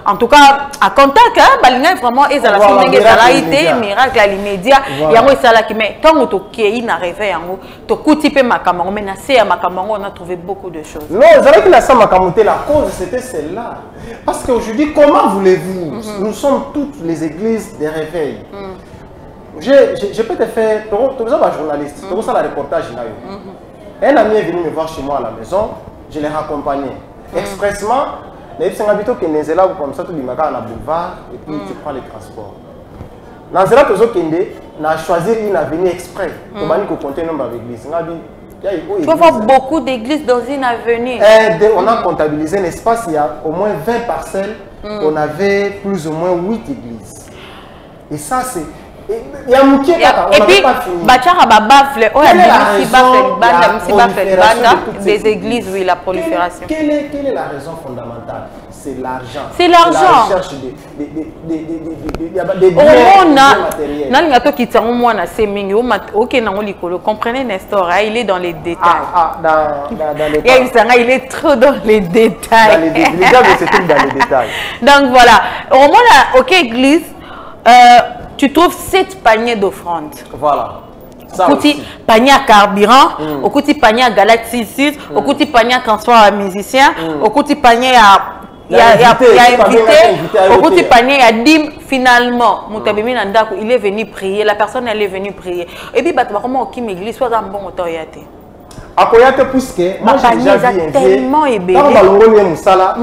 A: en tout cas à contact, balinga vraiment et la finalité miracle à l'immédiat, il y a moi ça là qui mais tant que tu n'a rêvé yango, to kutipe makamango, mais na c'est à makamango on a trouvé beaucoup de choses.
B: Non, vous savez que la ça makamoté la cause c'était celle-là, parce qu'aujourd'hui comment voulez-vous, nous sommes toutes les églises des réveils. Je peux te faire, tu es un journaliste, tu as un reportage. Un ami est venu me voir chez moi à la maison, je l'ai raccompagné. Expressement, les gens qui sont là comme ça, tu dis à la boulevard et puis tu prends les transports. Dans ce cas, on a choisi une avenue exprès. Tu vas compter le nombre d'églises.
A: Il faut avoir beaucoup d'églises dans une avenue.
B: On a comptabilisé un espace, il y a au moins 20 parcelles, on avait plus ou moins 8 églises. Et ça, c'est.
A: Et puis, Bachara Babafle, des églises, oui, la prolifération.
B: Quelle est la raison fondamentale? C'est l'argent.
A: C'est l'argent.
B: La recherche des biens matériels.
A: Comprenez Nestor, il est dans les détails. Il est trop dans les détails.
B: Dans les détails.
A: Donc voilà, au moment là, ok, église, tu trouves 7 paniers d'offrandes.
B: Voilà.
A: Au côté panier à carburant, au côté panier à Galaxy 6, au côté panier à transport à musicien, au côté panier à invité, au côté panier à dîme. Finalement, il est venu prier, la personne elle est venue prier. Et puis, comment on l'église soit un bon autorité.
B: À Koyate, puisque moi j'ai déjà vu un
A: tellement ébélé.
B: Quand on va Moussala,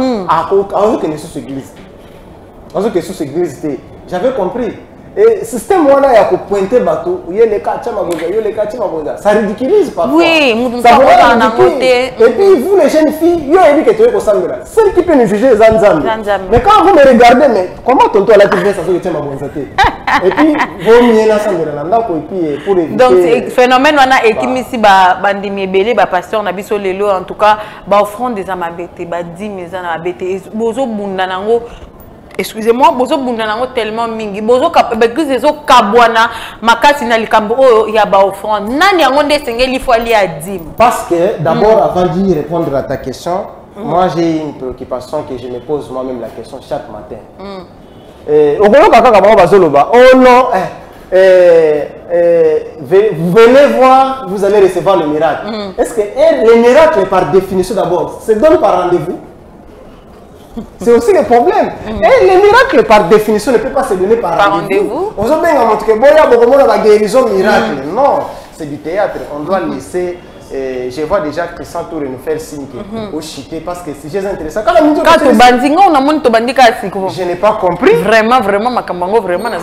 B: j'avais compris. Et ce système là, il y a pointer bateau, il y a les quartiers, ça ridiculise parfois.
A: Oui,
B: ça et puis vous les jeunes filles, il y a que tu es au Sambela. Celle qui peut nous juger, Zanzam. Mais quand vous me regardez, mais comment ton toit là tu fais ça que tu es ma bonne et puis vous m'y là Sambela, et puis pour éviter.
A: Donc phénomène on a équipé ici bandi mebele ba pasteur na biso lelo en tout cas ba offrande des amabete ba 10 000 ans abete bozo bunda nango. Excusez-moi, bozo bundanango tellement mingi, bozo kapebekuze zo kabwana makasi na likambo oyo ya ba offrande. Nani yango nde sengeli faut aller à dim.
B: Parce que d'abord avant d'y répondre à ta question, moi j'ai une préoccupation que je me pose moi-même la question chaque matin. Okolo kaka ba bazoloba. Oh non, venez voir, vous allez recevoir le miracle. Est-ce que le miracle par définition d'abord, c'est donné par rendez-vous? C'est aussi le problème. Et les miracles, par définition, ne peuvent pas se donner par rendez-vous. On a bien montré que la guérison miracle. Non, c'est du théâtre. On doit laisser. Je vois déjà que sans tout nous faire signe au chité parce que c'est intéressant. Quand je n'ai pas compris.
A: Vraiment, ma camango, vraiment,
B: bon,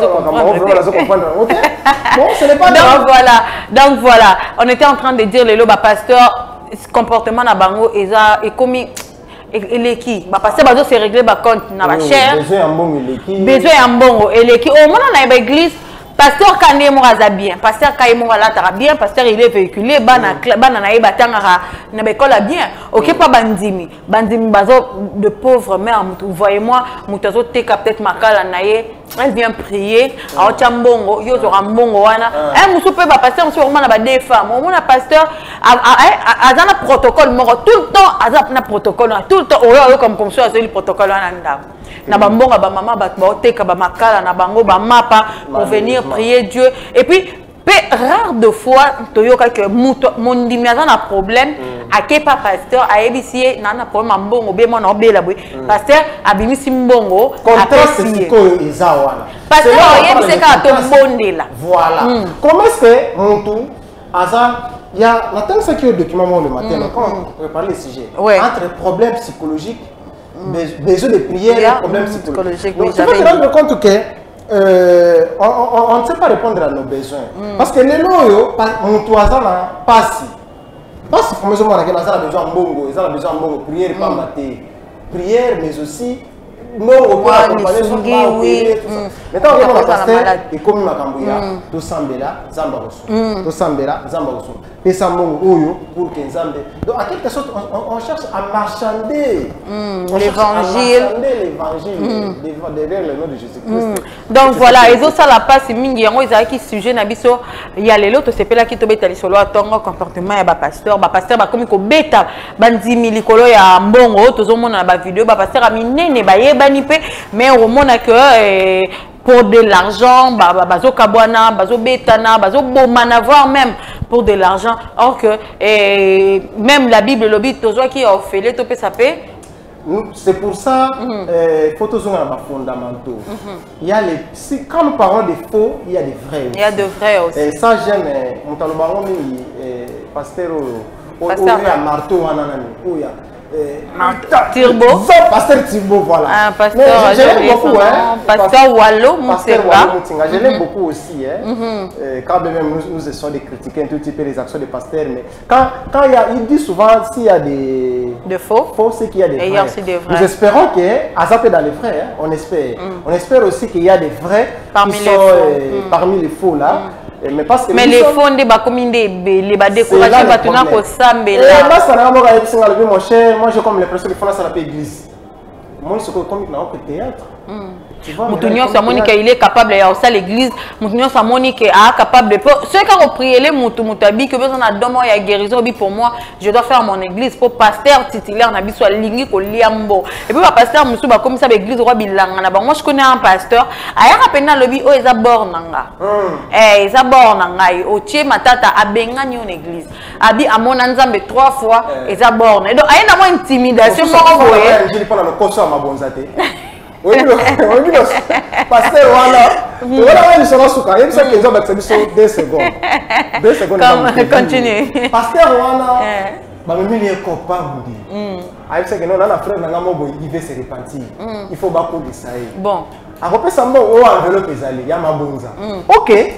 B: ce n'est pas grave.
A: Donc voilà, on était en train de dire le pasteur, ce comportement na bango et comme et les qui parce que bazo se régler ba compte na ba cher besoin en bon et les qui au moins on a l'église pasteur Kane Mouraza bien pasteur Kaye Mourala tara bien pasteur il est véhiculé bana na eba tangara na école bien OK pas bandimi bazo de pauvres mères voyez-moi mutazo teka peut-être makala naye elle vient prier a Chambongo yo zora mbongo wana musu pe ba pasteur musu vraiment na ba deux femmes au moins pasteur azana protocole moko tout le temps azana protocole tout le temps oyo comme ça c'est le protocole wana ndako na ba mbonga ba maman ba teka ba makala na bango ba mapa pour venir prier Dieu et puis rare de fois toyoka que mon diminution a problème à quel pas pasteur a ébissé nana problème à mbongo be mon obela boy pasteur abimisi mbongo
B: contraste sikoyo ezawana
A: pasteur yebise ka to bondela
B: voilà comment est-ce que mon tout asa il y a la telle qui est le document le matin quand on prépare le sujet entre problèmes psychologiques besoin de prière problèmes psychologiques donc tu vas te rendre compte que on ne sait pas répondre à nos besoins. Parce que les loyaux, mon toisin n'a pas si. Parce que nous avons besoin de bongo, ils ont besoin de bongo, prière pas mater, prière mais aussi non au point accompagner son pas opérer tout ça. Maintenant on va pasteur et comme makambuya, to sambela zamba koso, to sambela zamba koso. Et ça bongo oyo pour que nzambe. Donc à quelque sorte on cherche à marchander l'évangile derrière le nom de Jésus-Christ.
A: Donc voilà, et ça la passe mingi yango ezaki sujet na biso ya lelo to sepela ki to beta lisolo atongo comportement ya ba pasteur ba komi ko beta bandimi likolo ya mbongo tozomona na ba vidéo ba pasteur a minene ba yebani pe mais on mona que pour de l'argent bazo kabwana bazo betana bazo bomana voire même pour de l'argent or que même la Bible lobby tozo ki a offert to pe ça paie.
B: C'est pour ça qu'il faut toujours avoir des fondamentaux. Il y a les, quand nous parlons de faux, il y a des vrais aussi.
A: Il y a de vrais aussi.
B: Et ça, j'aime. Mon talon pasteur au marteau,
A: Turbo.
B: Pasteur Turbo, voilà.
A: Ah, pasteur,
B: je l'aime beaucoup.
A: Pasteur Wallo Moutinga.
B: Je l'aime beaucoup aussi. Quand même nous essayons de critiquer un tout petit peu les actions des pasteurs. Mais quand il dit souvent s'il y a des faux, c'est qu'il y a des vrais. Nous espérons qu'à ça peut dans les vrais. On espère. On espère aussi qu'il y a des vrais parmi les faux là. Mais, parce que
A: les fonds de les décourager batuna ko sambela
B: mon cher, moi j'ai comme l'impression que ça la église. Moi c'est comme dans un théâtre.
A: Moutounion Samonika il est capable de faire l'église. Moutounion Samonika est capable de. Ceux qui ont prié les Moutabi que besoin d'un domo ya guérison pour moi, je dois faire mon église pour pasteur titulaire na biso lingi ko liambo. Et puis pasteur musu ba comme ça l'église roi bilanga na ba. Moi je connais un pasteur aya kapena lobi o eza bornanga. Eza bornanga o tie matata abengani en église. Abi amona nzambe 3 fois eza borne. Donc aya na mo intimidation mo voye.
B: Je pendant le concert ma bonzate. Oui, pasteur, voilà, il sera sous quand même, c'est qu'ils ont battu 2 secondes. 2 secondes.
A: Continue.
B: Pasteur, voilà, il est copain. Il sait que nous, on a un frère, il veut se repentir. Il faut beaucoup de ça.
A: Bon.
B: Après ça, on va envelopper les alliés, il y a ma bonza. Ok. J'ai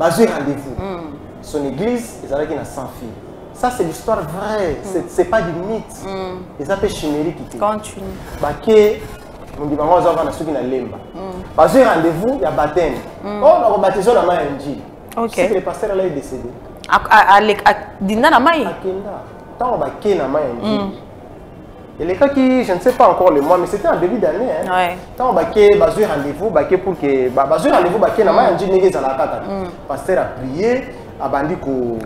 B: rendez-vous. Son église, ils avaient 100 filles. Ça, c'est l'histoire vraie. C'est pas du mythe. Et ça fait chimérique.
A: Continue.
B: On dit maman on va sur na lemba. Parce que rendez-vous il y a baptême. Oh on baptisé la main NG.
A: OK.
B: C'est que le pasteur là est décédé.
A: À dinda na mai.
B: Akenda. Tant on va na main NG. Et les cas qui je ne sais pas encore le mois mais c'était en début d'année hein.
A: Ouais.
B: Tant on va baser rendez-vous pour que baser rendez-vous na main NG négeza la kata. Pasteur a prié abandi ko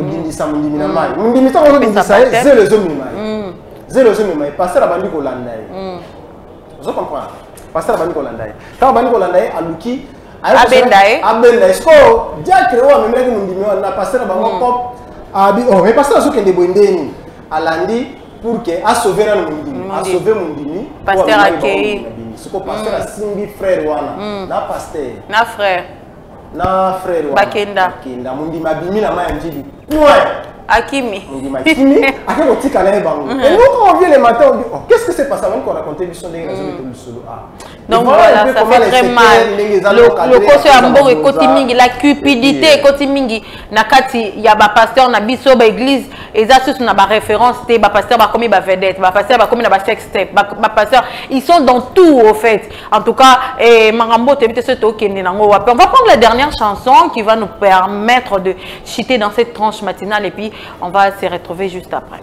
B: ndindisa mundimi na mai. Mundimi tant on ndindisa zelo zomi mai. Zelo zomi mai pasteur abandi ko landa. Vous comprenez? Pasteur Abani Kolandaye. Quand Abani Kolandaye a Luki,
A: Abendaye.
B: Est-ce que dia créé même que nous disons na pasteur Abani Kop abi oh mais pasteur so kende boindeni alandi pour que a sauver na mundimi, a sauver mundimi.
A: Pasteur accueilli.
B: Ce que pasteur a simbi frère wana na pasteur.
A: Na frère.
B: Na frère wana.
A: Bakenda.
B: Bakenda mundimi abimi na mai njidi. Ouais.
A: Akimi.
B: Et nous, quand on vient le matin, on dit, oh, qu'est-ce que c'est passé avant qu'on racontait l'histoire des raisons de solo.
A: Donc voilà, ça fait très mal. Le côté ambo et côté mingi, la cupidité et côté mingi. Nakati, il y a ba pasteur na biso ba église, et ça c'est na ba référence, ba pasteur ba comme ba vedette, ba pasteur ba comme na ba sextape, ba pasteur, ils sont dans tout au fait. En tout cas, Marambo te bite ce token nango wape. On va prendre la dernière chanson qui va nous permettre de chuter dans cette tranche matinale et puis on va se retrouver juste après.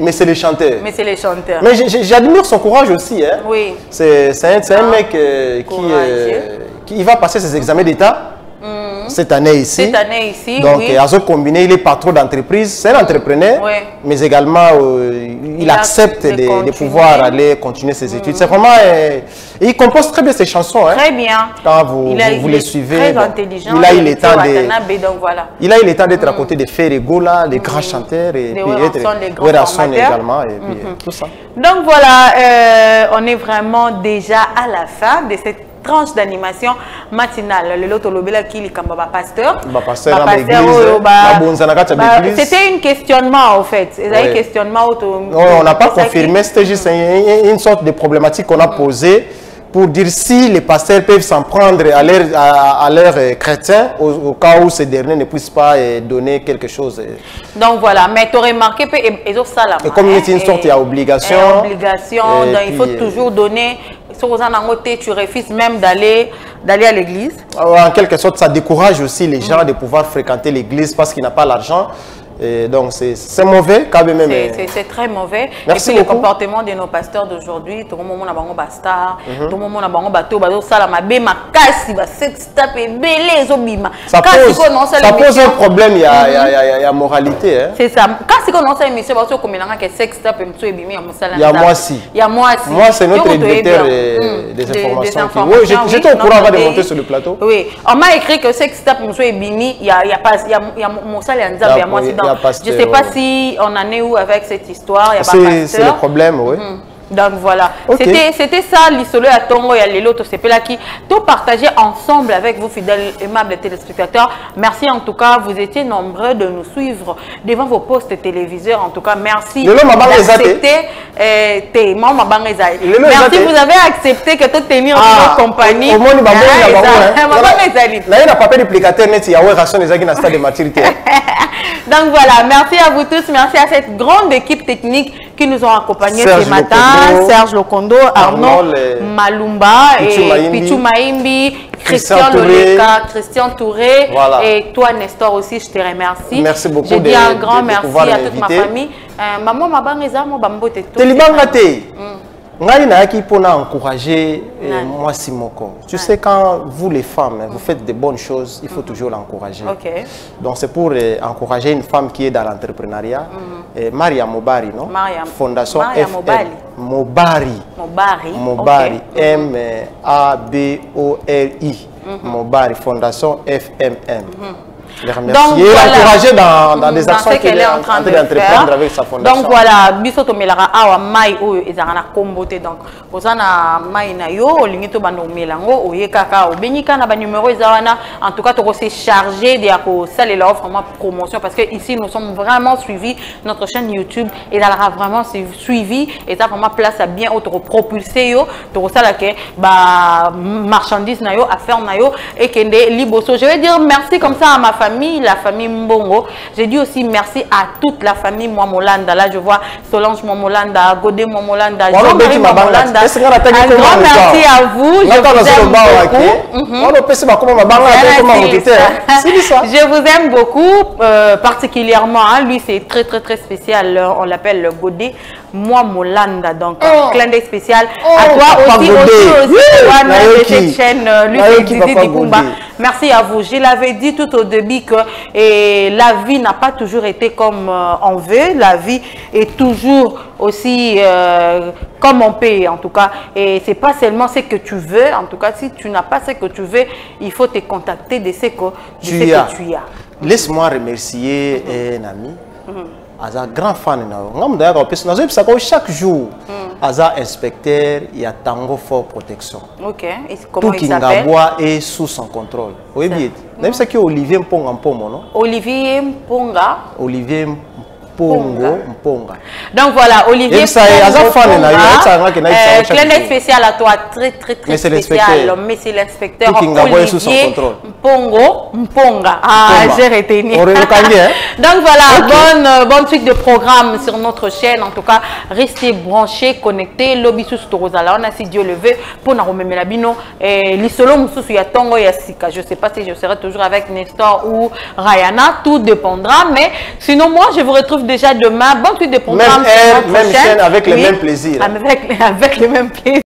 B: Mais c'est le chanteur.
A: Mais c'est les chanteurs.
B: Mais j'admire son courage aussi. Hein.
A: Oui.
B: C'est un mec qui va passer ses examens d'État cette année ici.
A: Cette année ici,
B: donc,
A: oui.
B: à ce combiné, il est patron d'entreprise. C'est un entrepreneur, mais également il accepte de pouvoir aller continuer ses études. C'est vraiment... il compose très bien ses chansons. Hein.
A: Très bien.
B: Quand vous les suivez.
A: Très intelligent.
B: Il a eu le temps
A: il a eu
B: le temps d'être à côté de Ferrego, des grands chanteurs, et puis
A: être
B: Werrason également, et puis tout ça.
A: Donc voilà, on est vraiment déjà à la fin de cette tranche d'animation matinale. Le loto lobela qui est comme pasteur. C'était un questionnement en fait. Un questionnement.
B: On n'a pas confirmé, c'était juste une sorte de problématique qu'on a posée pour dire si les pasteurs peuvent s'en prendre à leurs chrétiens au cas où ces derniers ne puissent pas donner quelque chose.
A: Donc voilà, mais tu as remarqué que
B: et comme il y a une sorte d'obligation,
A: donc il faut toujours donner. Tu refuses même d'aller à l'église.
B: En quelque sorte, ça décourage aussi les gens de pouvoir fréquenter l'église parce qu'ils n'ont pas l'argent. Et donc c'est mauvais quand même.
A: C'est très mauvais.
B: Merci
A: et puis
B: beaucoup.
A: Le comportement de nos pasteurs d'aujourd'hui, tout le monde a un bastar, tout le monde a un bateau, ça
B: pose un problème, il y a moralité. Hein.
A: C'est ça. Quand on a émission,
B: il y a moi aussi. Moi, c'est notre directeur des informations. Oui, j'étais au courant avant de monter sur le plateau.
A: Oui, on m'a écrit que sex tap il y a moi aussi. Je ne sais pas si on en est où avec cette histoire.
B: C'est le problème, oui.
A: Donc voilà, okay. C'était ça l'isolo à Tongo et à Lelo, qui tout partagé ensemble avec vous fidèles aimables téléspectateurs. Merci en tout cas, vous étiez nombreux de nous suivre devant vos postes téléviseurs. En tout cas, merci d'accepter. Merci, vous avez accepté que tout tenir en notre compagnie. Donc voilà, merci à vous tous, merci à cette grande équipe technique qui nous ont accompagnés ce matin. Serge Lokondo, Arnaud Malumba, Pichou Maimbi, Christian Loleka, Christian Touré, voilà. Et toi Nestor aussi, je te remercie.
B: Merci beaucoup.
A: Je dis un grand merci à toute ma famille. Maman, ma bangeza, mon bambote tout.
B: Qui pour encourager moi Simoko. Tu sais, quand vous les femmes, vous faites de bonnes choses, il faut toujours l'encourager.
A: Okay.
B: Donc c'est pour encourager une femme qui est dans l'entrepreneuriat. Maria Mobari, non? Fondation
A: Maria
B: Mobari.
A: Okay.
B: M-A-B-O-R-I. Mobari, Fondation FMM.
A: Donc
B: l'encourager dans des actions qu'elle est en train d'entreprendre avec sa fondation.
A: Donc voilà, bisoto melara awa mai oyo ezana kombote donc ozana mai na yo olingi to bando melango oyekaka obenyika na ba numéro ezawana en tout cas to se charger de ko salela offre vraiment promotion parce que ici nous sommes vraiment suivis, notre chaîne YouTube et elle aura vraiment suivi et ça vraiment place à bien auto propulser yo to sala ke ba marchandise na yo affaire na yo et kende liboso. Je vais dire merci comme ça à ma famille, la famille Mbongo. Je dis aussi merci à toute la famille Mwamolanda. Là, je vois Solange Mwamolanda, Godé Mwamolanda, Jean-Marie Mwamolanda. Un grand merci à vous. Je vous aime beaucoup, particulièrement. Hein, lui, c'est très, très, très spécial. On l'appelle Godé Mwamolanda. Donc, clin d'œil spécial à toi aussi. De cette chaîne, lui, c'est Didi Dikumba. Merci à vous. Je l'avais dit tout au début que la vie n'a pas toujours été comme on veut. La vie est toujours aussi comme on peut, en tout cas. Et c'est pas seulement ce que tu veux. En tout cas, si tu n'as pas ce que tu veux, il faut te contacter de ce que tu as.
B: Laisse-moi remercier un ami. Aza grand fan chaque jour Aza inspecteur il y a Tango Fort Protection.
A: OK. Et comment il s'appelle?
B: Est sous son contrôle. Oui bien. Même ça qui Olivier Mponga Mpomo non?
A: Olivier Mponga.
B: Olivier Mponga.
A: Donc voilà, Olivier Mponga. Clin d'œil spécial à toi, très très très spécial. Mais c'est l'inspecteur Olivier Mponga. Ah, j'ai retenu. Donc voilà, bonne suite de programme sur notre chaîne. En tout cas, restez branchés, connectés. Lobby sous Torozala, on a si Dieu le veut pour nous remettre la bino. L'isolo mususu ya Tongo ya Sika. Je sais pas si je serai toujours avec Nestor ou Rayana, tout dépendra. Mais sinon moi, je vous retrouve déjà demain. Bonne suite de programme.
B: Même chaîne avec le même plaisir.
A: Avec le même plaisir.